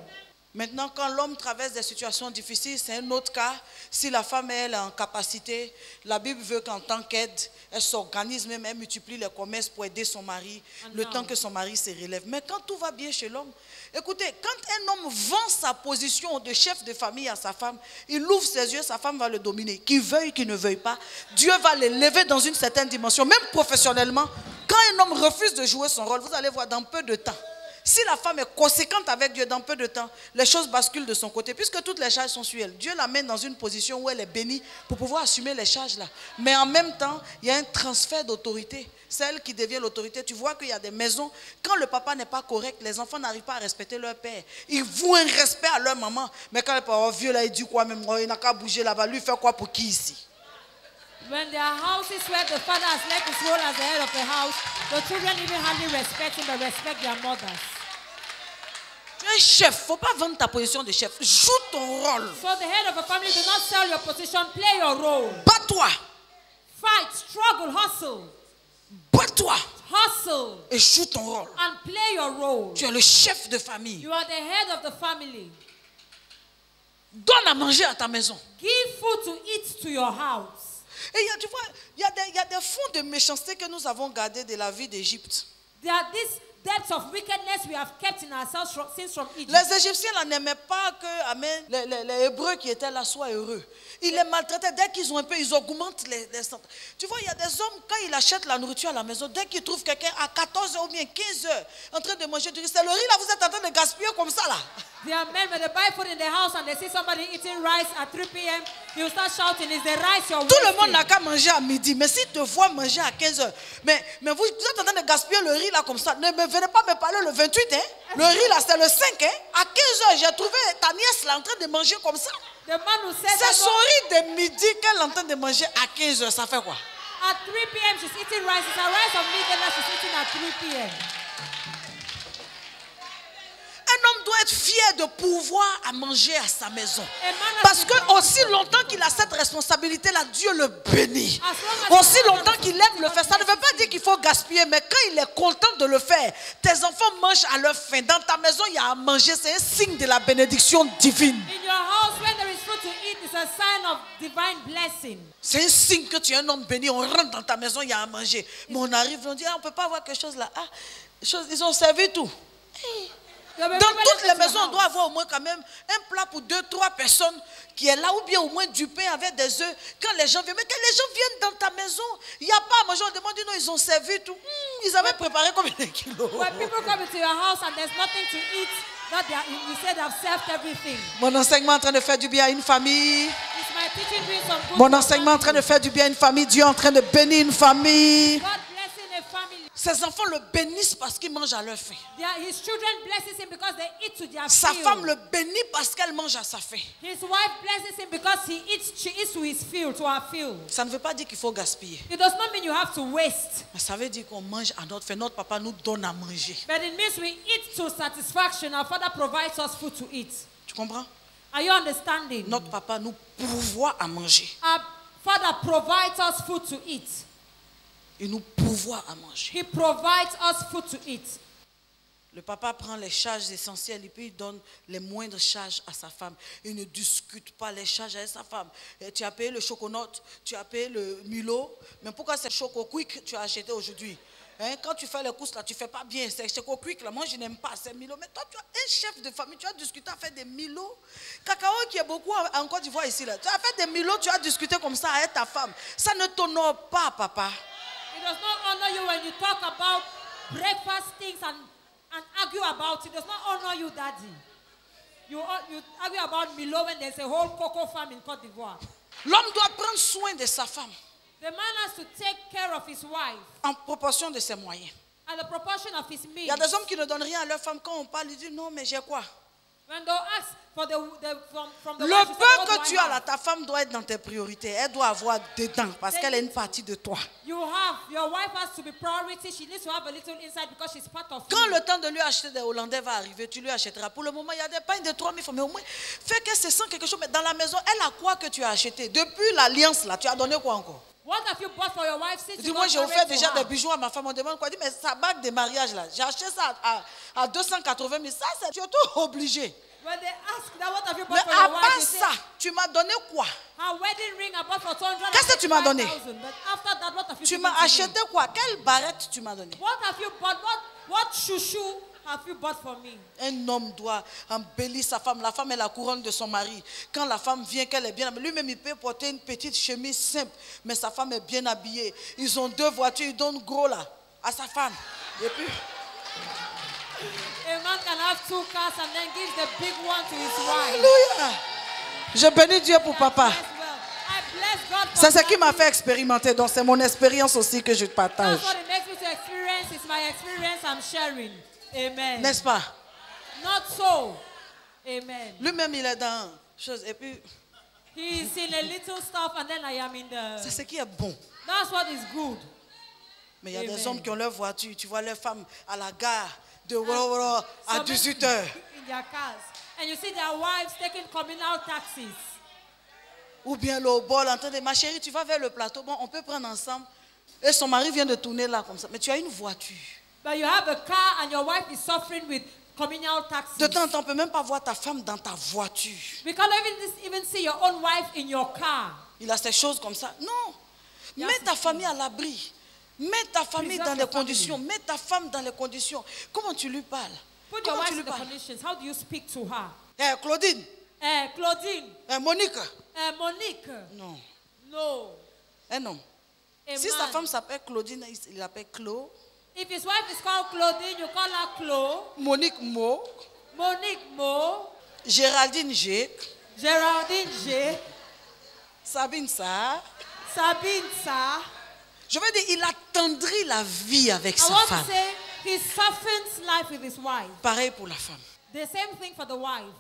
Maintenant, quand l'homme traverse des situations difficiles, c'est un autre cas. Si la femme elle, est en capacité, la Bible veut qu'en tant qu'aide, elle s'organise même, elle multiplie les commerces pour aider son mari, le temps que son mari se relève. Mais quand tout va bien chez l'homme, écoutez, quand un homme vend sa position de chef de famille à sa femme, il ouvre ses yeux, sa femme va le dominer. Qu'il veuille, qu'il ne veuille pas, Dieu va l'élever dans une certaine dimension. Même professionnellement, quand un homme refuse de jouer son rôle, vous allez voir dans peu de temps. Si la femme est conséquente avec Dieu dans peu de temps, les choses basculent de son côté, puisque toutes les charges sont sur elle. Dieu l'amène dans une position où elle est bénie pour pouvoir assumer les charges là. Mais en même temps, il y a un transfert d'autorité. C'est elle qui devient l'autorité. Tu vois qu'il y a des maisons, quand le papa n'est pas correct, les enfants n'arrivent pas à respecter leur père. Ils vouent un respect à leur maman. Mais quand le papa est vieux là, il dit quoi même, il n'a qu'à bouger là-bas, lui faire quoi pour qui ici? When there are houses where the father has left his role as the head of the house, the children even hardly respect him but respect their mothers. Tu es un chef, il ne faut pas vendre ta position de chef. Joue ton rôle. So the head of a family, do not sell your position, play your role. Bats-toi. Fight, struggle, hustle. Bats-toi. Hustle Et joue ton rôle. and play your role. Tu es le chef de famille. You are the head of the family. Donne à manger à ta maison. Give food to eat to your house. Et tu vois, il y a des fonds de méchanceté que nous avons gardés de la vie d'Égypte. There are these depths of wickedness we have kept in ourselves since from Egypt. Les Égyptiens là, n'aimaient pas que amen, les Hébreux qui étaient là soient heureux. Ils les maltraitaient. Dès qu'ils ont un peu, ils augmentent les centres. Tu vois, il y a des hommes, quand ils achètent la nourriture à la maison, dès qu'ils trouvent quelqu'un à 14h ou bien 15h en train de manger du riz, c'est le riz là, vous êtes en train de gaspiller comme ça là. There are men when they buy food in the house and they see somebody eating rice at 3 p.m. You start shouting, is the rice you're Tout le wasting? monde n'a qu'à manger à midi. Mais s'ils te voient manger à 15h, mais vous êtes en train de gaspiller le riz là comme ça. Ne venez pas me parler le 28, hein. Le riz là, c'est le 5, hein. À 15h, j'ai trouvé ta nièce là en train de manger comme ça. The man who said C'est son riz de midi qu'elle est en train de manger à 15h. Ça fait quoi? at 3 p.m. she's eating rice. It's a rice of midnight she's eating at 3 p.m. Un homme doit être fier de pouvoir à manger à sa maison. A man has Parce to que be proud. aussi longtemps qu'il a cette responsabilité-là, Dieu le bénit. As long as Aussi longtemps qu'il aime le faire, ça ne veut pas dire qu'il faut gaspiller, mais quand il est content de le faire, tes enfants mangent à leur faim. Dans ta maison, il y a à manger, c'est un signe de la bénédiction divine. In your house, when there is food to eat, it's a sign of divine blessing. C'est un signe que tu es un homme béni. On rentre dans ta maison, il y a à manger. Mais on arrive, on dit, on ne peut pas avoir quelque chose là. Ils ont servi tout. Dans toutes les maisons, on doit avoir au moins quand même un plat pour 2-3 personnes qui est là, ou bien au moins du pain avec des œufs. Quand les gens viennent, mais quand les gens viennent dans ta maison, il n'y a pas à manger, on demande, non, ils ont servi tout. Ils avaient préparé combien de kilos? When people come into your house and there's nothing to eat, you said I've served everything. Mon enseignement est en train de faire du bien à une famille. Is my teaching doing some good? Mon for enseignement est en train de family? faire du bien à une famille. Dieu est en train de bénir une famille. God blessing a family. Ses enfants le bénissent parce qu'ils mangent à leur faim. His children blesses him because they eat to their Sa fill. femme le bénit parce qu'elle mange à sa faim. His wife blesses him because she eats to his fill, to her fill. Ça ne veut pas dire qu'il faut gaspiller. It does not mean you have to waste. Mais ça veut dire qu'on mange à notre faim. Notre papa nous donne à manger. But it means we eat to satisfaction. Our Father provides us food to eat. Tu comprends? Are you understanding? Notre papa nous pourvoit à manger. Our Father provides us food to eat. Il nous pourvoit à manger. He provides us food to eat. Le papa prend les charges essentielles et puis il donne les moindres charges à sa femme. Il ne discute pas les charges avec sa femme. Et tu as payé le choconote, tu as payé le Milo. Mais pourquoi c'est Choco Quick que tu as acheté aujourd'hui? Hein, quand tu fais les courses là, tu ne fais pas bien. C'est Choco Quick là, moi je n'aime pas ces Milo. Mais toi tu as un chef de famille, tu as discuté à faire des Milo. Cacao qui est beaucoup en Côte d'Ivoire ici là. Tu as fait des Milo, tu as discuté comme ça avec ta femme. Ça ne t'honore pas, papa. It does not honor you when you talk about breakfast things and argue about it. It does not honor you, Daddy. You argue about Milo when there's a whole cocoa farm in Côte d'Ivoire. L'homme doit prendre soin de sa femme The man has to take care of his wife en proportion de ses moyens. at the proportion of his Il y a means. des hommes qui ne donnent rien à leur femme. Quand on parle, ils disent non, mais j'ai quoi? When they ask for from the Le wife, you say, peu "What do que I tu as have?" là, ta femme doit être dans tes priorités. Elle doit avoir dedans parce qu'elle est une partie de toi. Your wife has to be priority. She needs to have a little inside because she's part of Quand you. le temps de lui acheter des Hollandais va arriver, tu lui achèteras. Pour le moment, il y a des pains de 3000 francs. Mais au moins, fais qu'elle se sent quelque chose. Mais dans la maison, elle a quoi que tu as acheté? Depuis l'alliance là, tu as donné quoi encore? What have you bought for your wife since you Dis-moi, got j'ai married offert to déjà her? des bijoux à ma femme. On demande quoi? Dit, mais sa bague de mariage là, j'ai acheté ça à 280 000. Ça, c'est surtout obligé. When they ask that, what have you Mais bought for à your wife? part You say, ça, tu m'as donné quoi? her wedding ring I bought for 200,000. Qu'est-ce que tu m'as donné? But after that, what have you Tu given m'as to me? acheté quoi? Quelle barrette tu m'as donné? What have you bought? What chouchou have you bought for me? Un homme doit embellir sa femme. La femme est la couronne de son mari. Quand la femme vient, qu'elle est bien, lui-même il peut porter une petite chemise simple, mais sa femme est bien habillée. Ils ont 2 voitures, ils donnent gros là à sa femme. Et puis, A man can have 2 cars and then gives the big one to his wife. alléluia. Je bénis Dieu pour papa. Yes, well, I bless God for C'est ce qui that. m'a fait expérimenter. Donc c'est mon expérience aussi que je partage. That's what it makes me to experience. It's my experience I'm sharing. Amen. N'est-ce pas? Not so. Amen. Lui-même il est dans chose. Et puis, He's in a little stuff and then I am in c'est the... ce qui est bon. That's what is good. Mais il y a des Amen. hommes qui ont leur voiture. Tu vois leur femme à la gare de Woro à Some 18 men h. in their cars. And you see their wives taking communal taxis. Ou bien le bol en train de, ma chérie, tu vas vers le plateau, bon, on peut prendre ensemble. Et son mari vient de tourner là comme ça. Mais tu as une voiture. But you have a car and your wife is suffering with communal taxis. De temps en temps, on ne peut même pas voir ta femme dans ta voiture. We can't even see your own wife in your car. Il a ces choses comme ça. Non. Il y a Mets ces ta choses. famille à l'abri. Mets ta famille Preserve dans les your family. conditions. Mets ta femme dans les conditions. Comment tu lui parles? Put your Comment wife tu in lui the parles? conditions. How do you speak to her? Claudine, Claudine, Monique. Monique. Non. No. Non. A Si sa man. femme s'appelle Claudine, il l'appelle Claude. If his wife is called Claudine, you call her Chlo. Monique Mo. Monique Mo. Géraldine G. Geraldine G. Sabine Sa. Sabine Sa. Je veux dire, il attendrit la vie avec I sa want femme. to say he softens life with his wife. Pareil pour la femme. The same thing for the wife.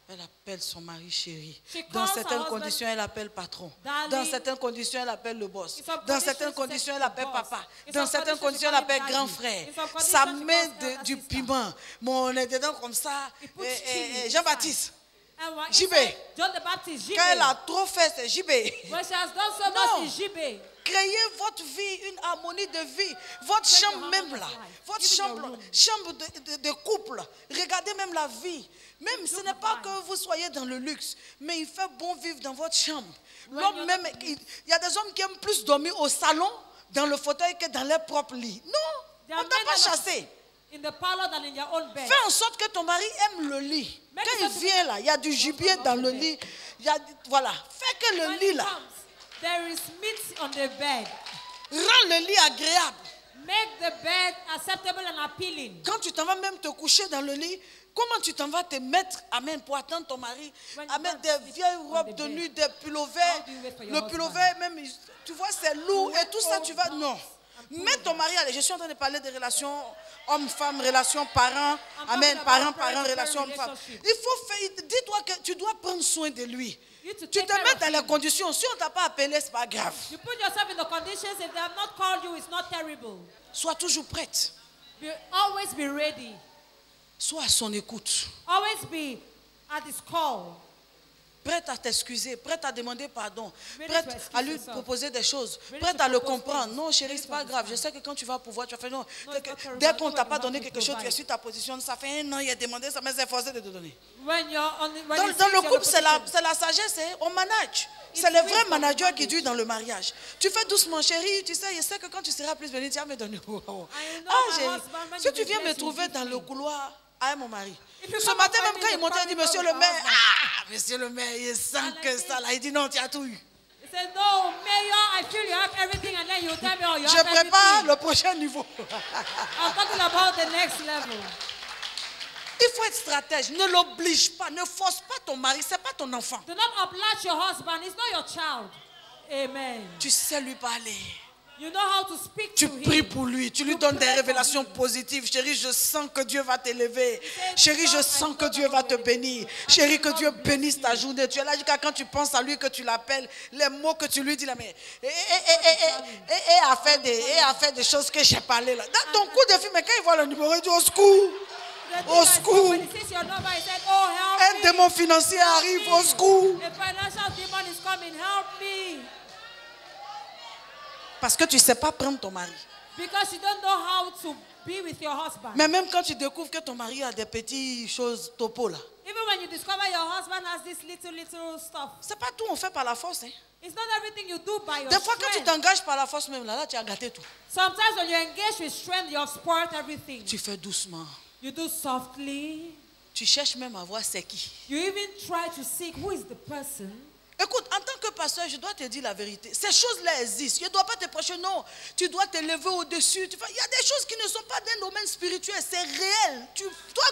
Elle appelle son mari chéri. She Dans calls certaines her husband conditions, elle appelle patron. darling. Dans certaines conditions, elle appelle le boss. In some Dans conditions, certaines she conditions, calls elle appelle the papa. boss. In Dans some certaines conditions, conditions, elle she appelle calls grand daddy. frère. In some conditions, Ça she met calls elder du sister. piment. Mais on est dedans comme ça. He puts chili Jean-Baptiste, And when JB. inside, John the Baptist, JB. quand elle a trop fait, c'est JB. When she has done so Non. much, is JB. Créez votre vie, une harmonie de vie. Votre chambre même là. Votre chambre de couple. Regardez même la vie. Même ce n'est pas que vous soyez dans le luxe, mais il fait bon vivre dans votre chambre. L'homme même, il y a des hommes qui aiment plus dormir au salon, dans le fauteuil, que dans leur propre lit. Non, on ne t'a pas chassé. In the parlor than in your own bed. Fais en sorte que ton mari aime le lit. Make Quand it il so vient là, il y a du gibier dans le lit. Il y a, voilà. Fais que le When lit he là, comes, there is meat on the bed. rend le lit agréable. Make the bed acceptable and appealing. Quand tu t'en vas même te coucher dans le lit, comment tu t'en vas te mettre, amen, pour attendre ton mari, When amen, you des want to vieilles sleep on robes the de bed, nuit, des pullovers, how do you wait for your le husband? pullover même, tu vois, c'est lourd et tout ça, tu vas, non. Mets ton mari à l'aise. Je suis en train de parler des relations homme-femme, relations parents. Amen. Parents, relations homme-femme. Il faut faire. Dis-toi que tu dois prendre soin de lui. Tu te mets dans les conditions. Si on ne t'a pas appelé, ce n'est pas grave. You put yourself in the conditions. If they have not called you, it's not terrible. Sois toujours prête. Always be ready. Sois à son écoute. Always be at his call. Prête à t'excuser, prête à demander pardon, Ready prête to excuse à lui yourself. proposer des choses, Ready prête to à le propose comprendre. things. Non, chérie, Ready c'est to pas grave. Je understand. sais que quand tu vas pouvoir, tu vas faire non. No, it's not terrible. Dès I qu'on know t'a what pas you donné have to quelque chose, tu es provide. sur ta position. Ça fait 1 an, il a demandé ça, mais c'est forcé de te donner. When you're on, when Dans you le sit, couple, c'est you're la sagesse, hein. On manage. C'est It's le vrai wisdom manager manage. qui dure dans le mariage. Tu fais doucement, chérie. Tu sais, je sais que quand tu seras plus béni, tu vas me donner. know Ah, my chérie, husband, when si you tu be viens me blessed, you trouver give dans me. le couloir, ah, mon mari. If you Ce come matin, and même find quand me il in the montait, il dit, corridor monsieur with le your maire, husband. ah, monsieur le maire, il sent And I que say- ça, là. Il dit, non, tu as tout eu. He said, no, Mayor, I feel you have everything, and then you tell me, oh, you Je have prépare everything. le prochain niveau. I'm talking about the next level. Il faut être stratège. Ne l'oblige pas. Ne force pas ton mari. Ce n'est pas ton enfant. Do not oblige your husband. It's not your child. Amen. Tu sais lui parler. You know how to speak Tu to pries him. pour lui. Tu lui You donnes des pray for révélations him. positives. Chérie, je sens que Dieu va t'élever. said, Chérie, je "God, sens I que know Dieu va that te you will bénir. bless me. Chérie, I que know Dieu God bless bénisse ta you." journée. Tu es là jusqu'à quand tu penses à lui, que tu l'appelles. Les mots que tu lui dis là, mais et a fait des choses que j'ai parlé là. Dans ton coup de fil, mais quand il voit le numéro, il dit au secours. The thing Au is, secours. when he sees your number, he said, oh, help Un me. démon financier Help arrive, me. au secours. A financial demon is coming. Help me. Parce que tu ne sais pas prendre ton mari. Because you don't know how to be with your husband. Mais même quand tu découvres que ton mari a des petites choses topo là, Even when you discover your husband has this little stuff, c'est pas tout on fait par la force. Hein. it's not everything you do by your Des fois quand tu strength. t'engages par la force même là, tu as gâté tout. Sometimes when you engage with strength, you have spoiled everything. Tu fais doucement. You do softly. Tu cherches même à voir c'est qui. You even try to seek who is the person. Écoute, en tant que pasteur, je dois te dire la vérité. Ces choses-là existent. Je ne dois pas te prêcher, non. Tu dois te lever au-dessus. Il y a des choses qui ne sont pas d'un domaine spirituel. C'est réel. Tu dois...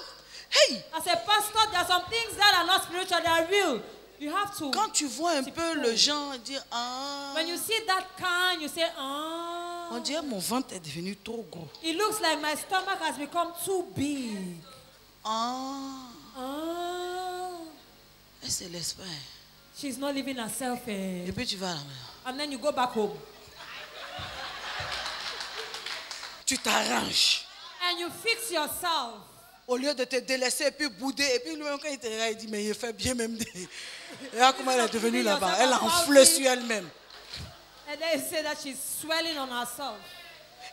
Hey! As a pastor, there are some things that are not spiritual, they are real. You have to. Quand tu vois un peu le genre dire, ah, When you see that kind, you say, ah. on dirait mon ventre est devenu trop gros. It looks like my stomach has become too big. Ah, Ah. elle se laisse pas. She's not living herself. Et puis tu vas à la maison. And then you go back home. Tu t'arranges. And you fix yourself. Au lieu de te délaisser et puis bouder. Et puis lui, quand il te regarde, il dit, mais il fait bien même. Et là, comment elle est devenue là-bas. Elle a enflé sur elle-même. And then you say that she's swelling on herself.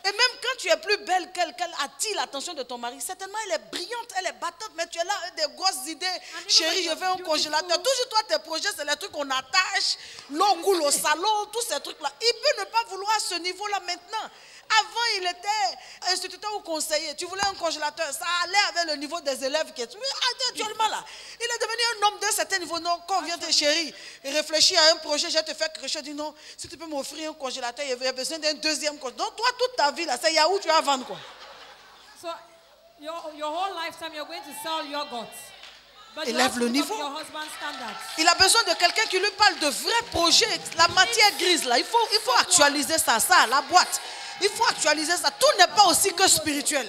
Et même quand tu es plus belle qu'elle attire l'attention de ton mari, certainement elle est brillante, elle est battante, mais tu es là avec des grosses idées. Chérie, je veux un congélateur. Toujours toi, tes projets, c'est les trucs qu'on attache, l'eau coule au salon, tous ces trucs-là. Il peut ne pas vouloir à ce niveau-là maintenant. Avant, il était instituteur ou conseiller. Tu voulais un congélateur. Ça allait avec le niveau des élèves qui est. Mais actuellement là, il est devenu un homme d'un certain niveau. Non, quand on vient de chérie et réfléchir à un projet, je vais te faire quelque chose. Dis non, si tu peux m'offrir un congélateur, il y a besoin d'un deuxième congélateur. Donc toi, toute ta vie là, c'est où tu vas vendre quoi. So your whole lifetime you're going to sell yogurt. But you Élève have to le live up niveau. to your husband's standards. Il a besoin de quelqu'un qui lui parle de vrais projets. La matière grise là, il faut actualiser ça, la boîte. Il faut actualiser ça. Tout n'est pas aussi que spirituel.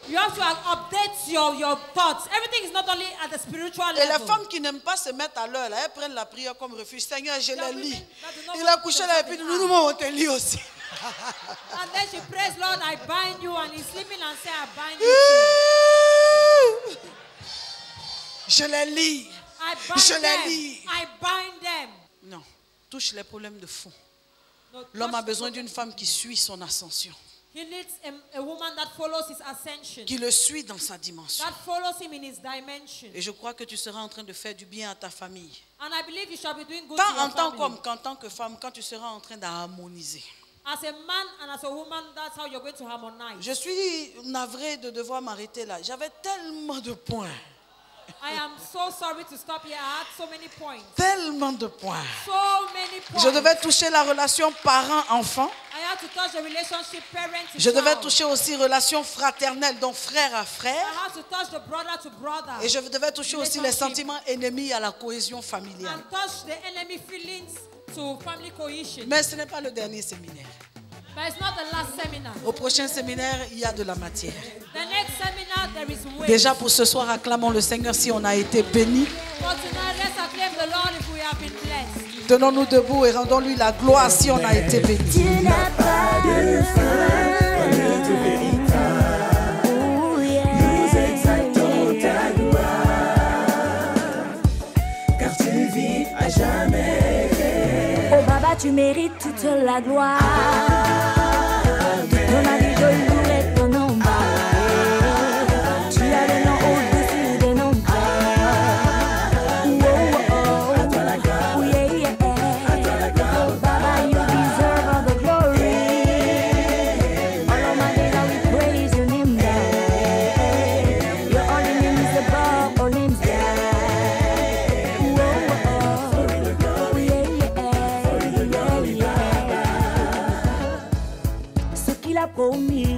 You have to update your thoughts. Everything is not only at the spiritual Et level. les femmes qui n'aiment pas se mettre à l'heure, là, elles prennent la prière comme refuge. Seigneur, je les lis. that do not Il a want couché to là et serve puis the nous, on te lit aussi. And then she prays, Lord, I bind you. And he's sleeping and say, I bind you. Je les lis. I bind Je les them. lis. I bind them. Non, touche les problèmes de fond. No, L'homme a touch- besoin d'une femme qui suit son ascension, He needs a woman that follows his ascension. qui le suit dans sa dimension. That follows him in his dimension. Et je crois que tu seras en train de faire du bien à ta famille. And I believe you shall be doing good Tant to your en tant family. qu'homme qu'en tant que femme, quand tu seras en train d'harmoniser. As a man and as a woman, that's how you're going to harmonize. Je suis navrée de devoir m'arrêter là. J'avais tellement de points. I am so sorry to stop here. I had so many points. Tellement de points. So many points. Je devais toucher la relation parent-enfant. I had to touch the relationship parent to Je devais child. toucher aussi relation fraternelle, donc frère à I frère. had to touch the brother to brother. Et je devais toucher aussi les sentiments ennemis à la cohésion familiale. And touch the enemy feelings to family cohesion. Mais ce n'est pas le dernier séminaire. But it's not the last seminar. Au prochain séminaire, il y a de la matière. The next seminar, there is weight. Déjà pour ce soir, acclamons le Seigneur si on a été béni. For tonight, let's acclaim the Lord if we have been blessed. Tenons-nous debout et rendons-lui la gloire si on a été béni. Tu n'as pas de fin. Oh, yeah. Nous exaltons ta gloire, car tu vis à jamais. Oh Baba, tu mérites toute la gloire. Ton avis de louer ton nom, Baba. Tu as le nom au-dessus des noms. Promis,